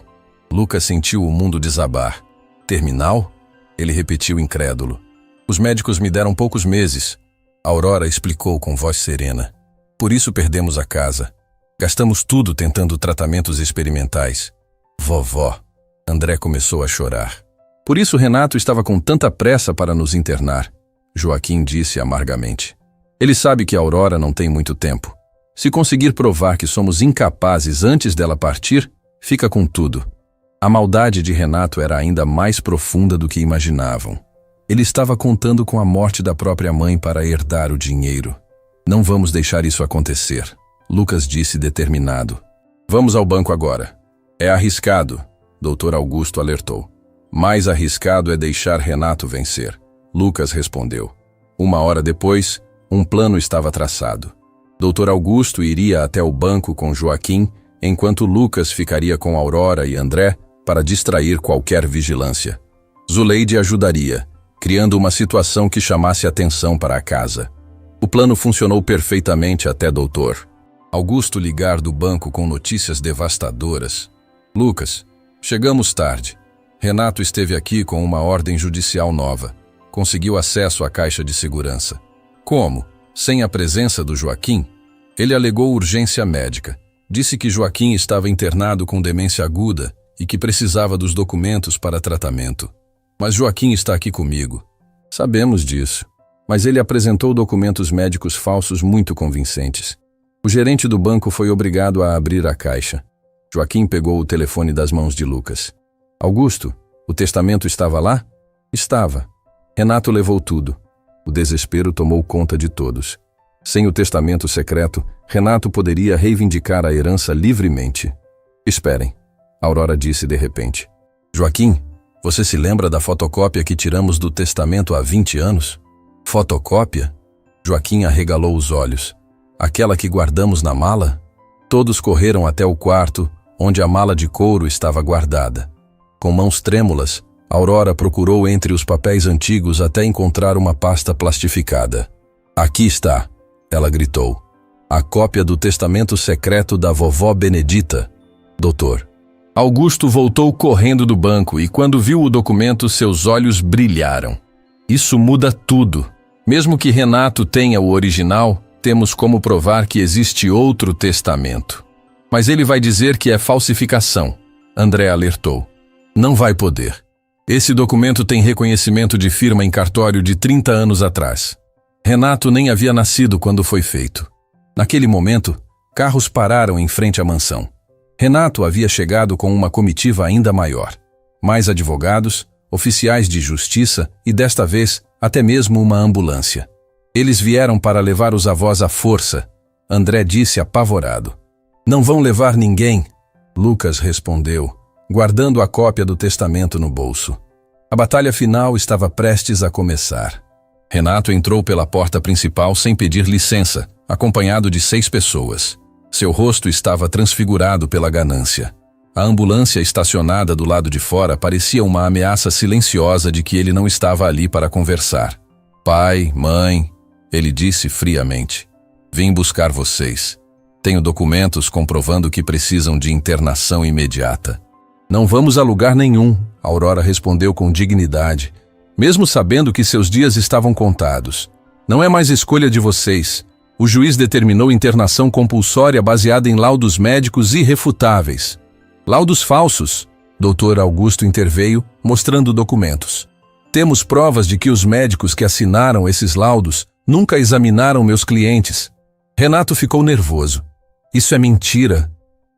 Lucas sentiu o mundo desabar. Terminal? Ele repetiu incrédulo. Os médicos me deram poucos meses. Aurora explicou com voz serena. Por isso perdemos a casa. Gastamos tudo tentando tratamentos experimentais. Vovó. André começou a chorar. Por isso Renato estava com tanta pressa para nos internar. Joaquim disse amargamente. Ele sabe que a Aurora não tem muito tempo. Se conseguir provar que somos incapazes antes dela partir, fica com tudo. A maldade de Renato era ainda mais profunda do que imaginavam. Ele estava contando com a morte da própria mãe para herdar o dinheiro. Não vamos deixar isso acontecer, Lucas disse determinado. Vamos ao banco agora. É arriscado, Dr. Augusto alertou. Mais arriscado é deixar Renato vencer, Lucas respondeu. 1 hora depois, um plano estava traçado. Dr. Augusto iria até o banco com Joaquim, enquanto Lucas ficaria com Aurora e André para distrair qualquer vigilância. Zuleide ajudaria, criando uma situação que chamasse atenção para a casa. O plano funcionou perfeitamente até Dr. Augusto ligar do banco com notícias devastadoras. Lucas, chegamos tarde. Renato esteve aqui com uma ordem judicial nova. Conseguiu acesso à caixa de segurança. Como? Sem a presença do Joaquim? Ele alegou urgência médica. Disse que Joaquim estava internado com demência aguda e que precisava dos documentos para tratamento. Mas Joaquim está aqui comigo. Sabemos disso. Mas ele apresentou documentos médicos falsos muito convincentes. O gerente do banco foi obrigado a abrir a caixa. Joaquim pegou o telefone das mãos de Lucas. Augusto, o testamento estava lá? Estava. Renato levou tudo. O desespero tomou conta de todos. Sem o testamento secreto, Renato poderia reivindicar a herança livremente. Esperem, Aurora disse de repente. Joaquim, você se lembra da fotocópia que tiramos do testamento há 20 anos? Fotocópia? Joaquim arregalou os olhos. Aquela que guardamos na mala? Todos correram até o quarto, onde a mala de couro estava guardada. Com mãos trêmulas, Aurora procurou entre os papéis antigos até encontrar uma pasta plastificada. Aqui está, ela gritou. A cópia do testamento secreto da vovó Benedita. Doutor. Augusto voltou correndo do banco e quando viu o documento, seus olhos brilharam. Isso muda tudo. Mesmo que Renato tenha o original, temos como provar que existe outro testamento. Mas ele vai dizer que é falsificação. André alertou. Não vai poder. Esse documento tem reconhecimento de firma em cartório de 30 anos atrás. Renato nem havia nascido quando foi feito. Naquele momento, carros pararam em frente à mansão. Renato havia chegado com uma comitiva ainda maior. Mais advogados, oficiais de justiça e, desta vez, até mesmo uma ambulância. Eles vieram para levar os avós à força. André disse apavorado. Não vão levar ninguém, Lucas respondeu, guardando a cópia do testamento no bolso. A batalha final estava prestes a começar. Renato entrou pela porta principal sem pedir licença, acompanhado de 6 pessoas. Seu rosto estava transfigurado pela ganância. A ambulância estacionada do lado de fora parecia uma ameaça silenciosa de que ele não estava ali para conversar. Pai, mãe, ele disse friamente. Vim buscar vocês. Tenho documentos comprovando que precisam de internação imediata. Não vamos a lugar nenhum, Aurora respondeu com dignidade, mesmo sabendo que seus dias estavam contados. Não é mais escolha de vocês. O juiz determinou internação compulsória baseada em laudos médicos irrefutáveis. Laudos falsos, Dr. Augusto interveio, mostrando documentos. Temos provas de que os médicos que assinaram esses laudos nunca examinaram meus clientes. Renato ficou nervoso. Isso é mentira.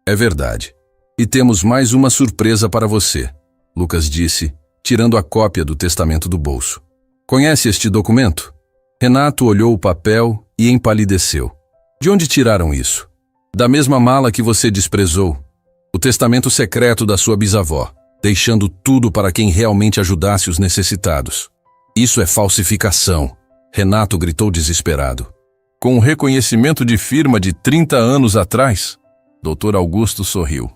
É verdade. E temos mais uma surpresa para você, Lucas disse, tirando a cópia do testamento do bolso. Conhece este documento? Renato olhou o papel e empalideceu. De onde tiraram isso? Da mesma mala que você desprezou. O testamento secreto da sua bisavó, deixando tudo para quem realmente ajudasse os necessitados. Isso é falsificação, Renato gritou desesperado. Com o reconhecimento de firma de 30 anos atrás? Dr. Augusto sorriu.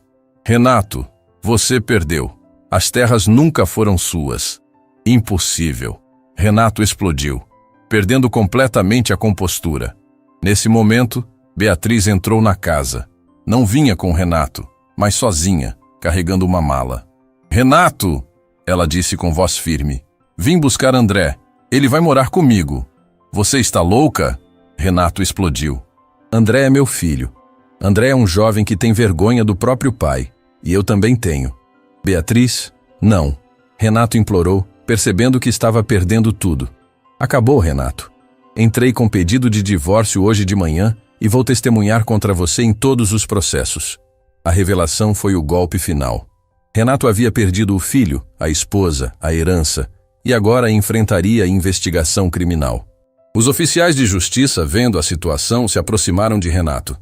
Renato, você perdeu. As terras nunca foram suas. Impossível. Renato explodiu, perdendo completamente a compostura. Nesse momento, Beatriz entrou na casa. Não vinha com Renato, mas sozinha, carregando uma mala. Renato, ela disse com voz firme. Vim buscar André. Ele vai morar comigo. Você está louca? Renato explodiu. André é meu filho. André é um jovem que tem vergonha do próprio pai. E eu também tenho. Beatriz? Não. Renato implorou, percebendo que estava perdendo tudo. Acabou, Renato. Entrei com pedido de divórcio hoje de manhã e vou testemunhar contra você em todos os processos. A revelação foi o golpe final. Renato havia perdido o filho, a esposa, a herança, e agora enfrentaria a investigação criminal. Os oficiais de justiça, vendo a situação, se aproximaram de Renato.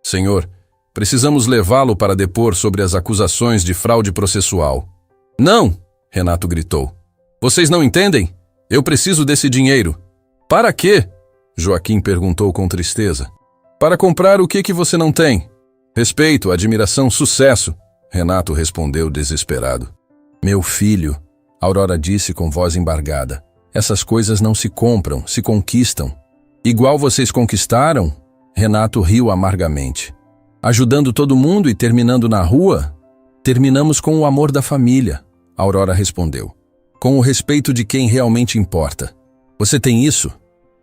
Senhor, precisamos levá-lo para depor sobre as acusações de fraude processual. Não! Renato gritou. Vocês não entendem? Eu preciso desse dinheiro. Para quê? Joaquim perguntou com tristeza. Para comprar o que você não tem? Respeito, admiração, sucesso. Renato respondeu desesperado. Meu filho, Aurora disse com voz embargada. Essas coisas não se compram, se conquistam. Igual vocês conquistaram? Renato riu amargamente. Ajudando todo mundo e terminando na rua? Terminamos com o amor da família, Aurora respondeu. Com o respeito de quem realmente importa. Você tem isso?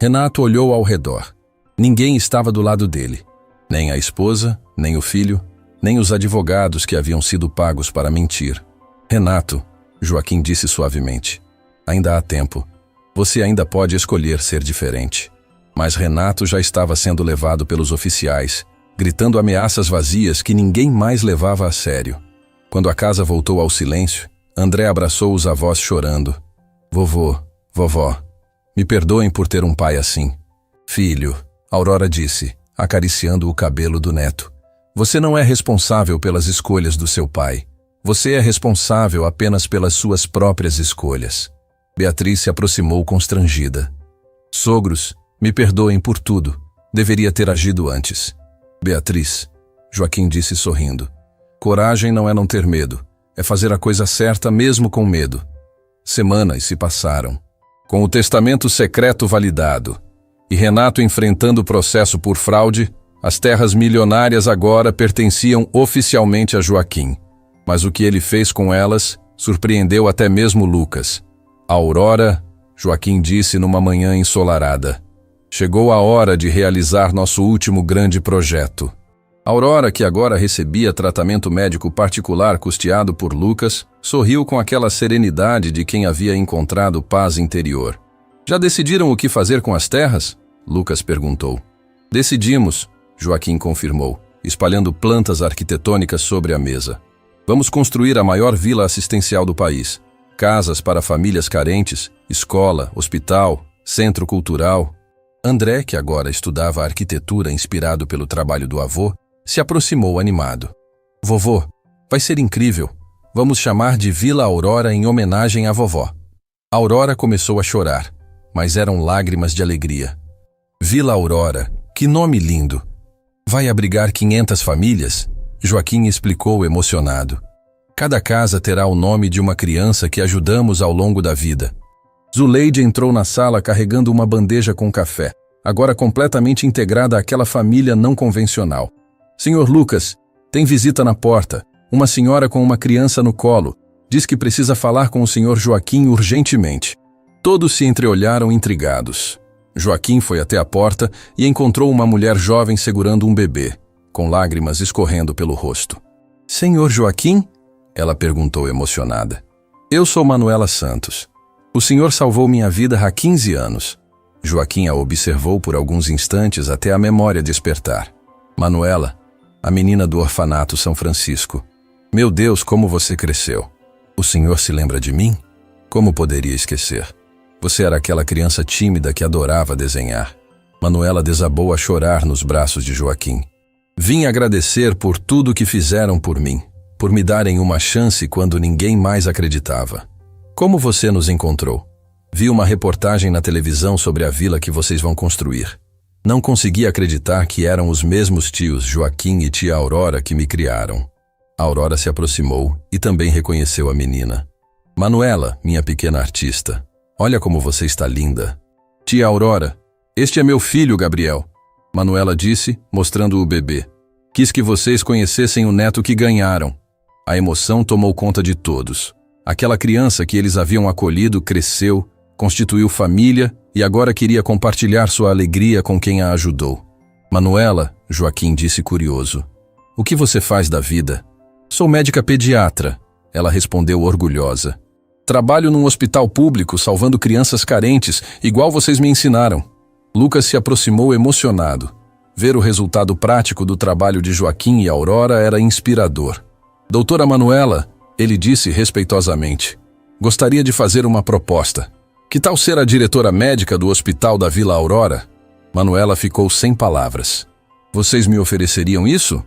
Renato olhou ao redor. Ninguém estava do lado dele. Nem a esposa, nem o filho, nem os advogados que haviam sido pagos para mentir. Renato, Joaquim disse suavemente. Ainda há tempo. Você ainda pode escolher ser diferente. Mas Renato já estava sendo levado pelos oficiais, gritando ameaças vazias que ninguém mais levava a sério. Quando a casa voltou ao silêncio, André abraçou os avós chorando. Vovô, vovó, me perdoem por ter um pai assim. Filho, Aurora disse, acariciando o cabelo do neto. Você não é responsável pelas escolhas do seu pai. Você é responsável apenas pelas suas próprias escolhas. Beatriz se aproximou constrangida. Sogros, me perdoem por tudo. Deveria ter agido antes. Beatriz, Joaquim disse sorrindo. Coragem não é não ter medo. É fazer a coisa certa mesmo com medo. Semanas se passaram. Com o testamento secreto validado e Renato enfrentando o processo por fraude, as terras milionárias agora pertenciam oficialmente a Joaquim. Mas o que ele fez com elas surpreendeu até mesmo Lucas. Aurora, Joaquim disse numa manhã ensolarada. Chegou a hora de realizar nosso último grande projeto. Aurora, que agora recebia tratamento médico particular custeado por Lucas, sorriu com aquela serenidade de quem havia encontrado paz interior. Já decidiram o que fazer com as terras? Lucas perguntou. Decidimos, Joaquim confirmou, espalhando plantas arquitetônicas sobre a mesa. Vamos construir a maior vila assistencial do país. Casas para famílias carentes, escola, hospital, centro cultural. André, que agora estudava arquitetura inspirado pelo trabalho do avô, se aproximou animado. Vovô, vai ser incrível. Vamos chamar de Vila Aurora em homenagem à vovó. Aurora começou a chorar, mas eram lágrimas de alegria. Vila Aurora, que nome lindo! Vai abrigar 500 famílias? Joaquim explicou emocionado. Cada casa terá o nome de uma criança que ajudamos ao longo da vida. Zuleide entrou na sala carregando uma bandeja com café, agora completamente integrada àquela família não convencional. Senhor Lucas, tem visita na porta. Uma senhora com uma criança no colo. Diz que precisa falar com o senhor Joaquim urgentemente. Todos se entreolharam intrigados. Joaquim foi até a porta e encontrou uma mulher jovem segurando um bebê, com lágrimas escorrendo pelo rosto. Senhor Joaquim? Ela perguntou emocionada. Eu sou Manuela Santos. O senhor salvou minha vida há 15 anos. Joaquim a observou por alguns instantes até a memória despertar. Manuela, a menina do orfanato São Francisco. Meu Deus, como você cresceu. O senhor se lembra de mim? Como poderia esquecer? Você era aquela criança tímida que adorava desenhar. Manuela desabou a chorar nos braços de Joaquim. Vim agradecer por tudo que fizeram por mim, por me darem uma chance quando ninguém mais acreditava. Como você nos encontrou? Vi uma reportagem na televisão sobre a vila que vocês vão construir. Não consegui acreditar que eram os mesmos tios Joaquim e tia Aurora que me criaram. A Aurora se aproximou e também reconheceu a menina. Manuela, minha pequena artista, olha como você está linda. Tia Aurora, este é meu filho, Gabriel. Manuela disse, mostrando o bebê. Quis que vocês conhecessem o neto que ganharam. A emoção tomou conta de todos. Aquela criança que eles haviam acolhido cresceu, constituiu família e agora queria compartilhar sua alegria com quem a ajudou. Manuela, Joaquim disse curioso. O que você faz da vida? Sou médica pediatra, ela respondeu orgulhosa. Trabalho num hospital público salvando crianças carentes, igual vocês me ensinaram. Lucas se aproximou emocionado. Ver o resultado prático do trabalho de Joaquim e Aurora era inspirador. Doutora Manuela, ele disse respeitosamente, gostaria de fazer uma proposta. Que tal ser a diretora médica do hospital da Vila Aurora? Manuela ficou sem palavras. Vocês me ofereceriam isso?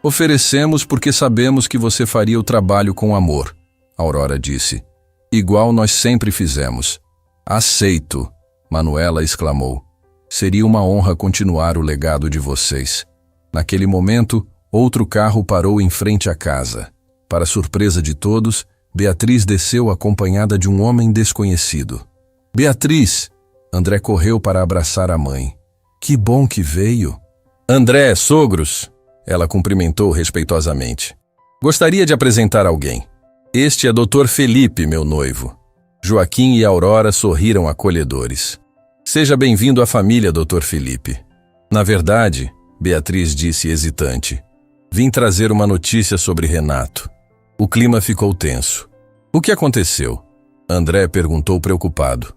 Oferecemos porque sabemos que você faria o trabalho com amor, Aurora disse. Igual nós sempre fizemos. Aceito, Manuela exclamou. Seria uma honra continuar o legado de vocês. Naquele momento, outro carro parou em frente à casa. Para surpresa de todos, Beatriz desceu acompanhada de um homem desconhecido. Beatriz! André correu para abraçar a mãe. Que bom que veio. André, sogros! Ela cumprimentou respeitosamente. Gostaria de apresentar alguém. Este é Dr. Felipe, meu noivo. Joaquim e Aurora sorriram acolhedores. Seja bem-vindo à família, Dr. Felipe. Na verdade, Beatriz disse hesitante, vim trazer uma notícia sobre Renato. O clima ficou tenso. O que aconteceu? André perguntou preocupado.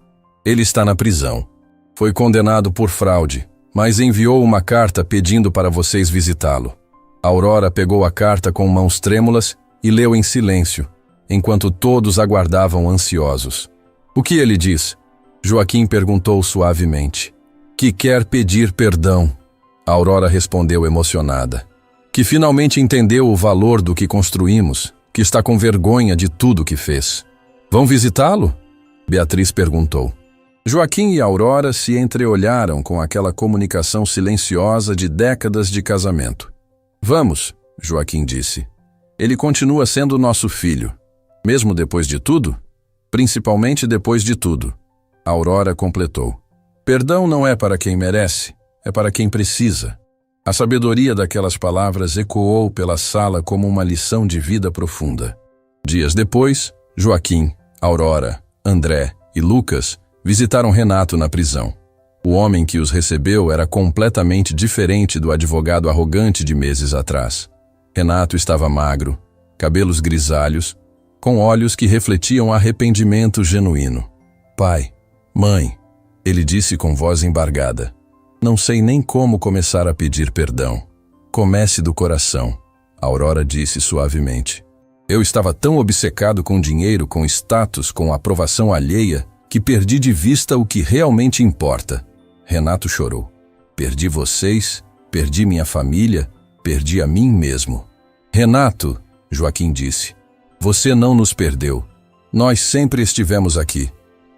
Ele está na prisão. Foi condenado por fraude, mas enviou uma carta pedindo para vocês visitá-lo. Aurora pegou a carta com mãos trêmulas e leu em silêncio, enquanto todos aguardavam ansiosos. O que ele diz? Joaquim perguntou suavemente. Que quer pedir perdão. Aurora respondeu emocionada. Que finalmente entendeu o valor do que construímos, que está com vergonha de tudo que fez. Vão visitá-lo? Beatriz perguntou. Joaquim e Aurora se entreolharam com aquela comunicação silenciosa de décadas de casamento. Vamos, Joaquim disse. Ele continua sendo nosso filho. Mesmo depois de tudo? Principalmente depois de tudo. Aurora completou. Perdão não é para quem merece, é para quem precisa. A sabedoria daquelas palavras ecoou pela sala como uma lição de vida profunda. Dias depois, Joaquim, Aurora, André e Lucas visitaram Renato na prisão. O homem que os recebeu era completamente diferente do advogado arrogante de meses atrás. Renato estava magro, cabelos grisalhos, com olhos que refletiam arrependimento genuíno. Pai, mãe, ele disse com voz embargada. Não sei nem como começar a pedir perdão. Comece do coração, Aurora disse suavemente. Eu estava tão obcecado com dinheiro, com status, com aprovação alheia, que perdi de vista o que realmente importa. Renato chorou. Perdi vocês, perdi minha família, perdi a mim mesmo. Renato, Joaquim disse, você não nos perdeu. Nós sempre estivemos aqui.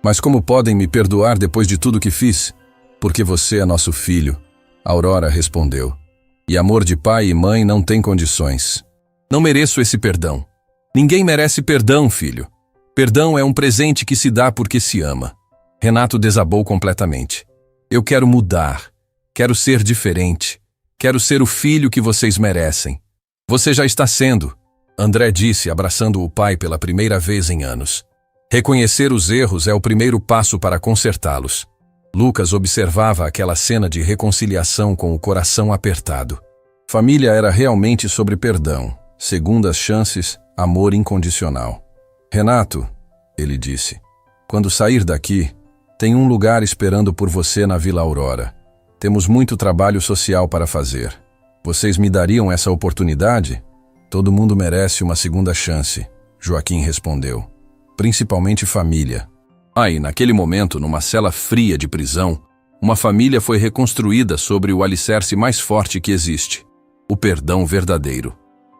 Mas como podem me perdoar depois de tudo que fiz? Porque você é nosso filho, Aurora respondeu. E amor de pai e mãe não tem condições. Não mereço esse perdão. Ninguém merece perdão, filho. Perdão é um presente que se dá porque se ama. Renato desabou completamente. Eu quero mudar. Quero ser diferente. Quero ser o filho que vocês merecem. Você já está sendo, André disse, abraçando o pai pela primeira vez em anos. Reconhecer os erros é o primeiro passo para consertá-los. Lucas observava aquela cena de reconciliação com o coração apertado. Família era realmente sobre perdão, segundas chances, amor incondicional. Renato, ele disse, quando sair daqui, tem um lugar esperando por você na Vila Aurora. Temos muito trabalho social para fazer. Vocês me dariam essa oportunidade? Todo mundo merece uma segunda chance, Joaquim respondeu. Principalmente família. Aí, naquele momento, numa cela fria de prisão, uma família foi reconstruída sobre o alicerce mais forte que existe, o perdão verdadeiro.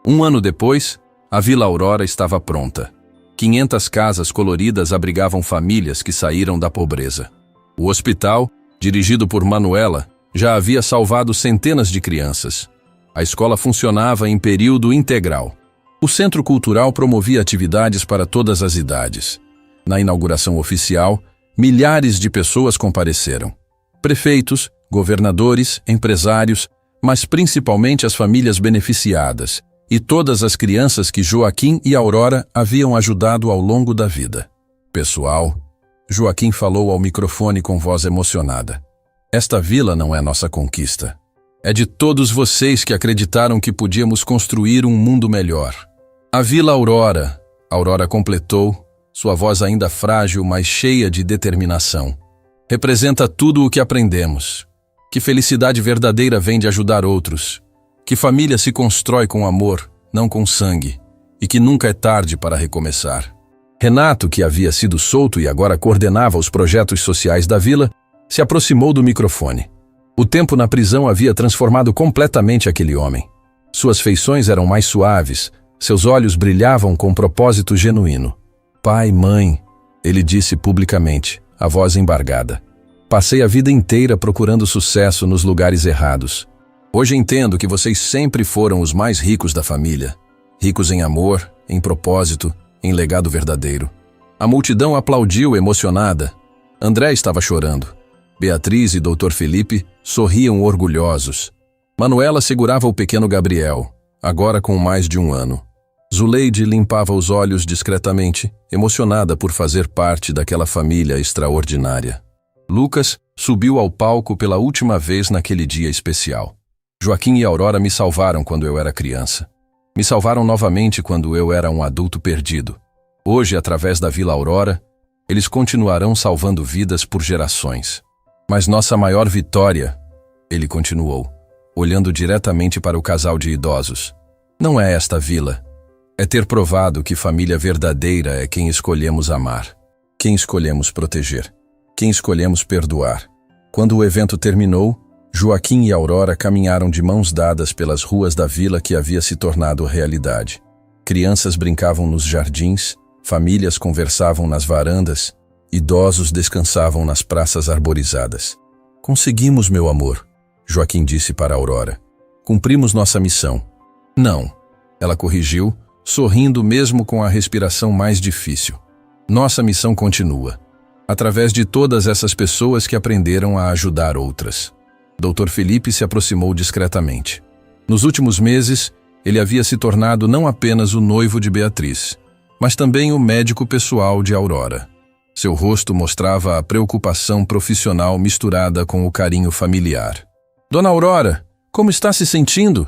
1 ano depois, a Vila Aurora estava pronta. 500 casas coloridas abrigavam famílias que saíram da pobreza. O hospital, dirigido por Manuela, já havia salvado centenas de crianças. A escola funcionava em período integral. O Centro Cultural promovia atividades para todas as idades. Na inauguração oficial, milhares de pessoas compareceram. Prefeitos, governadores, empresários, mas principalmente as famílias beneficiadas e todas as crianças que Joaquim e Aurora haviam ajudado ao longo da vida. Pessoal, Joaquim falou ao microfone com voz emocionada. Esta vila não é nossa conquista. É de todos vocês que acreditaram que podíamos construir um mundo melhor. A Vila Aurora, Aurora completou, sua voz ainda frágil, mas cheia de determinação. Representa tudo o que aprendemos. Que felicidade verdadeira vem de ajudar outros. Que família se constrói com amor, não com sangue. E que nunca é tarde para recomeçar. Renato, que havia sido solto e agora coordenava os projetos sociais da vila, se aproximou do microfone. O tempo na prisão havia transformado completamente aquele homem. Suas feições eram mais suaves, seus olhos brilhavam com propósito genuíno. Pai, mãe, ele disse publicamente, a voz embargada. Passei a vida inteira procurando sucesso nos lugares errados. Hoje entendo que vocês sempre foram os mais ricos da família. Ricos em amor, em propósito, em legado verdadeiro. A multidão aplaudiu emocionada. André estava chorando. Beatriz e Dr. Felipe sorriam orgulhosos. Manuela segurava o pequeno Gabriel, agora com mais de 1 ano. Zuleide limpava os olhos discretamente, emocionada por fazer parte daquela família extraordinária. Lucas subiu ao palco pela última vez naquele dia especial. Joaquim e Aurora me salvaram quando eu era criança. Me salvaram novamente quando eu era um adulto perdido. Hoje, através da Vila Aurora, eles continuarão salvando vidas por gerações. Mas nossa maior vitória, ele continuou, olhando diretamente para o casal de idosos, não é esta vila. É ter provado que família verdadeira é quem escolhemos amar, quem escolhemos proteger, quem escolhemos perdoar. Quando o evento terminou, Joaquim e Aurora caminharam de mãos dadas pelas ruas da vila que havia se tornado realidade. Crianças brincavam nos jardins, famílias conversavam nas varandas, idosos descansavam nas praças arborizadas. Conseguimos, meu amor, Joaquim disse para Aurora. Cumprimos nossa missão. Não, ela corrigiu, sorrindo mesmo com a respiração mais difícil. Nossa missão continua, através de todas essas pessoas que aprenderam a ajudar outras. Dr. Felipe se aproximou discretamente. Nos últimos meses, ele havia se tornado não apenas o noivo de Beatriz, mas também o médico pessoal de Aurora. Seu rosto mostrava a preocupação profissional misturada com o carinho familiar. Dona Aurora, como está se sentindo?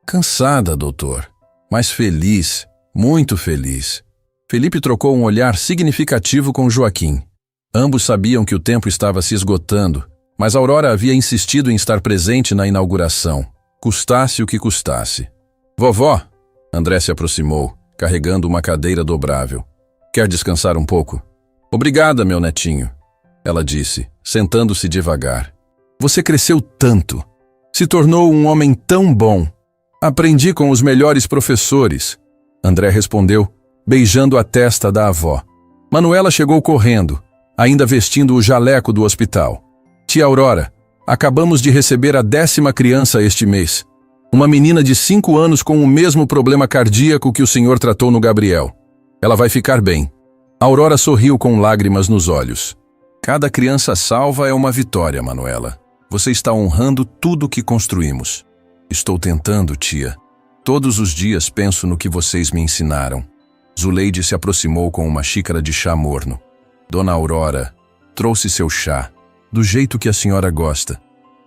Cansada, doutor, mas feliz, muito feliz. Felipe trocou um olhar significativo com Joaquim. Ambos sabiam que o tempo estava se esgotando, mas Aurora havia insistido em estar presente na inauguração, custasse o que custasse. Vovó, André se aproximou, carregando uma cadeira dobrável. Quer descansar um pouco? Obrigada, meu netinho, ela disse, sentando-se devagar. Você cresceu tanto. Se tornou um homem tão bom. Aprendi com os melhores professores. André respondeu, beijando a testa da avó. Manuela chegou correndo, ainda vestindo o jaleco do hospital. Tia Aurora, acabamos de receber a 10ª criança este mês. Uma menina de 5 anos com o mesmo problema cardíaco que o senhor tratou no Gabriel. Ela vai ficar bem. Aurora sorriu com lágrimas nos olhos. Cada criança salva é uma vitória, Manuela. Você está honrando tudo que construímos. Estou tentando, tia. Todos os dias penso no que vocês me ensinaram. Zuleide se aproximou com uma xícara de chá morno. Dona Aurora, trouxe seu chá, do jeito que a senhora gosta.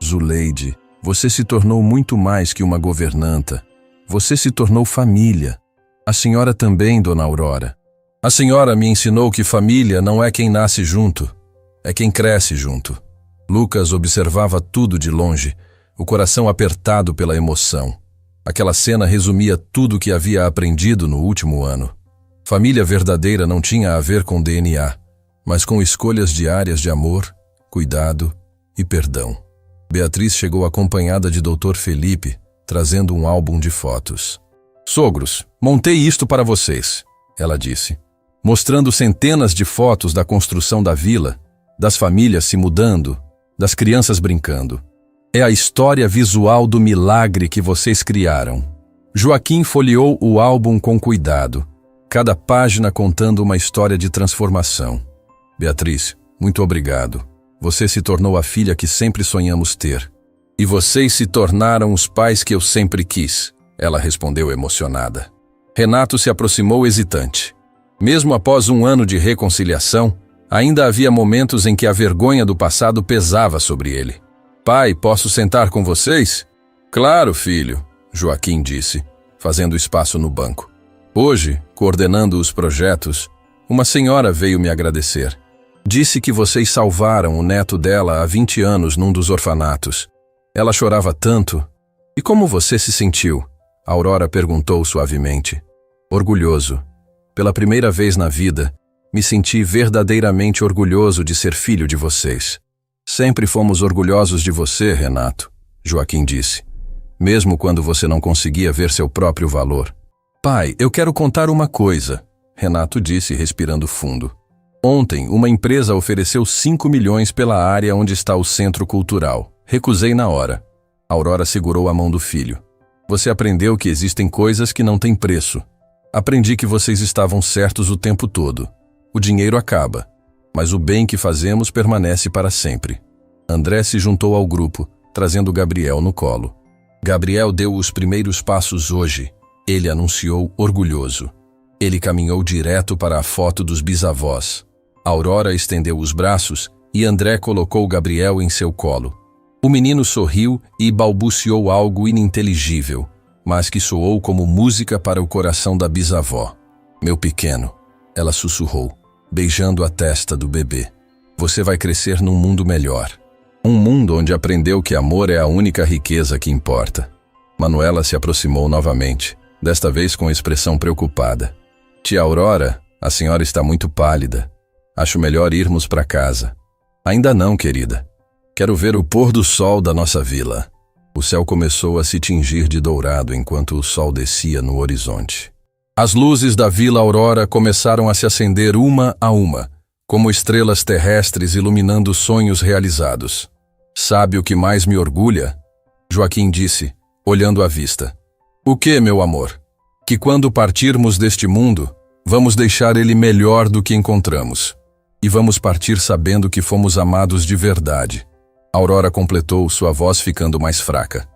Zuleide, você se tornou muito mais que uma governanta. Você se tornou família. A senhora também, Dona Aurora. A senhora me ensinou que família não é quem nasce junto, é quem cresce junto. Lucas observava tudo de longe, o coração apertado pela emoção. Aquela cena resumia tudo o que havia aprendido no último ano. Família verdadeira não tinha a ver com DNA, mas com escolhas diárias de amor, cuidado e perdão. Beatriz chegou acompanhada de Dr. Felipe, trazendo um álbum de fotos. Sogros, montei isto para vocês, ela disse, mostrando centenas de fotos da construção da vila, das famílias se mudando, das crianças brincando. É a história visual do milagre que vocês criaram. Joaquim folheou o álbum com cuidado, cada página contando uma história de transformação. Beatriz, muito obrigado. Você se tornou a filha que sempre sonhamos ter. E vocês se tornaram os pais que eu sempre quis, ela respondeu emocionada. Renato se aproximou hesitante. Mesmo após um ano de reconciliação, ainda havia momentos em que a vergonha do passado pesava sobre ele. Pai, posso sentar com vocês? Claro, filho, Joaquim disse, fazendo espaço no banco. Hoje, coordenando os projetos, uma senhora veio me agradecer. Disse que vocês salvaram o neto dela há 20 anos num dos orfanatos. Ela chorava tanto. E como você se sentiu? Aurora perguntou suavemente. Orgulhoso. Pela primeira vez na vida, me senti verdadeiramente orgulhoso de ser filho de vocês. Sempre fomos orgulhosos de você, Renato, Joaquim disse, mesmo quando você não conseguia ver seu próprio valor. Pai, eu quero contar uma coisa, Renato disse, respirando fundo. Ontem, uma empresa ofereceu 5 milhões pela área onde está o centro cultural. Recusei na hora. Aurora segurou a mão do filho. Você aprendeu que existem coisas que não têm preço. Aprendi que vocês estavam certos o tempo todo. O dinheiro acaba, mas o bem que fazemos permanece para sempre. André se juntou ao grupo, trazendo Gabriel no colo. Gabriel deu os primeiros passos hoje. Ele anunciou orgulhoso. Ele caminhou direto para a foto dos bisavós. Aurora estendeu os braços e André colocou Gabriel em seu colo. O menino sorriu e balbuciou algo ininteligível, mas que soou como música para o coração da bisavó. Meu pequeno, ela sussurrou, beijando a testa do bebê. Você vai crescer num mundo melhor. Um mundo onde aprendeu que amor é a única riqueza que importa. Manuela se aproximou novamente, desta vez com expressão preocupada. Tia Aurora, a senhora está muito pálida. Acho melhor irmos para casa. Ainda não, querida. Quero ver o pôr do sol da nossa vila. O céu começou a se tingir de dourado enquanto o sol descia no horizonte. As luzes da Vila Aurora começaram a se acender uma a uma, como estrelas terrestres iluminando sonhos realizados. Sabe o que mais me orgulha? Joaquim disse, olhando à vista. O que, meu amor? Que quando partirmos deste mundo, vamos deixar ele melhor do que encontramos. E vamos partir sabendo que fomos amados de verdade. Aurora completou, sua voz ficando mais fraca.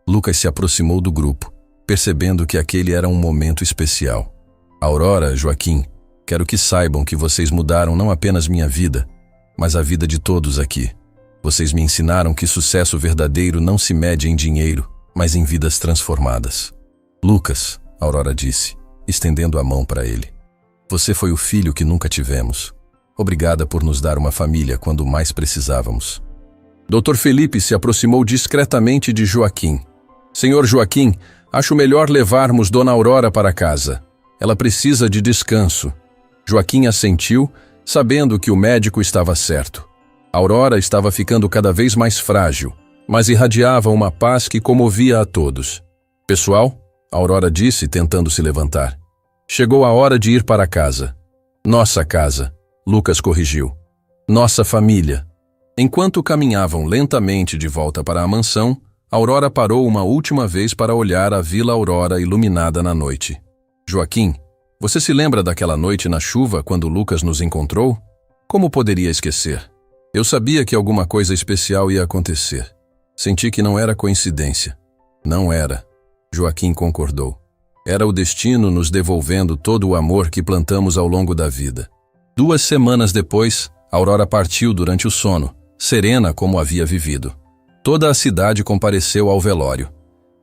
Lucas se aproximou do grupo, percebendo que aquele era um momento especial. Aurora, Joaquim, Quero que saibam que vocês mudaram não apenas minha vida, mas a vida de todos aqui. Vocês me ensinaram que sucesso verdadeiro não se mede em dinheiro, mas em vidas transformadas. Lucas, Aurora disse, estendendo a mão para ele. Você foi o filho que nunca tivemos. Obrigada por nos dar uma família quando mais precisávamos. Dr. Felipe se aproximou discretamente de Joaquim. Senhor Joaquim, acho melhor levarmos Dona Aurora para casa. Ela precisa de descanso. Joaquim assentiu, sabendo que o médico estava certo. Aurora estava ficando cada vez mais frágil, mas irradiava uma paz que comovia a todos. Pessoal, Aurora disse, tentando se levantar. Chegou a hora de ir para casa. Nossa casa, Lucas corrigiu. Nossa família. Enquanto caminhavam lentamente de volta para a mansão, Aurora parou uma última vez para olhar a Vila Aurora iluminada na noite. Joaquim, você se lembra daquela noite na chuva quando Lucas nos encontrou? Como poderia esquecer? Eu sabia que alguma coisa especial ia acontecer. Senti que não era coincidência. Não era. Joaquim concordou. Era o destino nos devolvendo todo o amor que plantamos ao longo da vida. 2 semanas depois, Aurora partiu durante o sono, serena como havia vivido. Toda a cidade compareceu ao velório.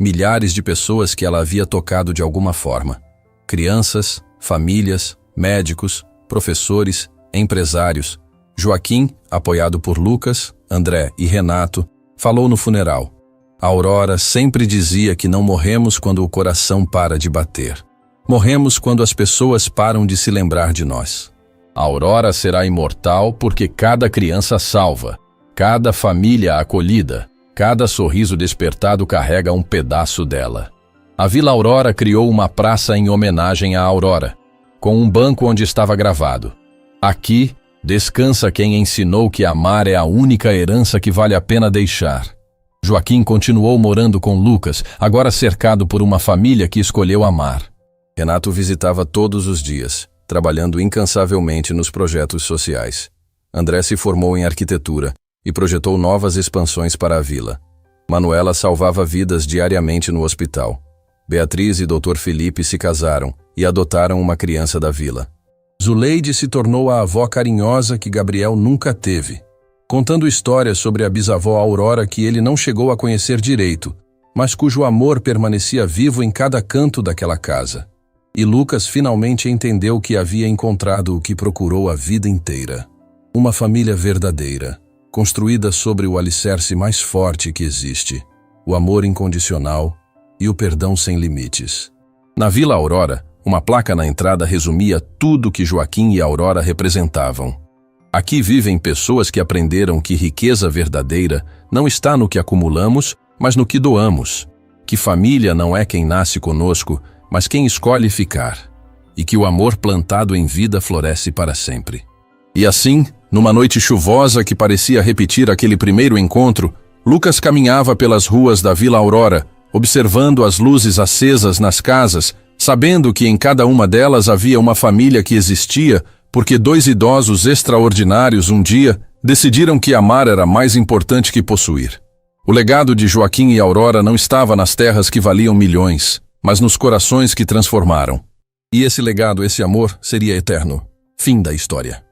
Milhares de pessoas que ela havia tocado de alguma forma. Crianças, famílias, médicos, professores, empresários. Joaquim, apoiado por Lucas, André e Renato, falou no funeral. A Aurora sempre dizia que não morremos quando o coração para de bater. Morremos quando as pessoas param de se lembrar de nós. A Aurora será imortal porque cada criança salva, cada família acolhida, cada sorriso despertado carrega um pedaço dela. A Vila Aurora criou uma praça em homenagem à Aurora, com um banco onde estava gravado: aqui descansa quem ensinou que amar é a única herança que vale a pena deixar. Joaquim continuou morando com Lucas, agora cercado por uma família que escolheu amar. Renato visitava todos os dias, trabalhando incansavelmente nos projetos sociais. André se formou em arquitetura e projetou novas expansões para a vila. Manuela salvava vidas diariamente no hospital. Beatriz e Dr. Felipe se casaram e adotaram uma criança da vila. Zuleide se tornou a avó carinhosa que Gabriel nunca teve, contando histórias sobre a bisavó Aurora que ele não chegou a conhecer direito, mas cujo amor permanecia vivo em cada canto daquela casa. E Lucas finalmente entendeu que havia encontrado o que procurou a vida inteira. Uma família verdadeira, construída sobre o alicerce mais forte que existe, o amor incondicional e o perdão sem limites. Na Vila Aurora, uma placa na entrada resumia tudo que Joaquim e Aurora representavam. Aqui vivem pessoas que aprenderam que riqueza verdadeira não está no que acumulamos, mas no que doamos. Que família não é quem nasce conosco, mas quem escolhe ficar. E que o amor plantado em vida floresce para sempre. E assim, numa noite chuvosa que parecia repetir aquele primeiro encontro, Lucas caminhava pelas ruas da Vila Aurora, observando as luzes acesas nas casas, sabendo que em cada uma delas havia uma família que existia, porque 2 idosos extraordinários um dia decidiram que amar era mais importante que possuir. O legado de Joaquim e Aurora não estava nas terras que valiam milhões, mas nos corações que transformaram. E esse legado, esse amor, seria eterno. Fim da história.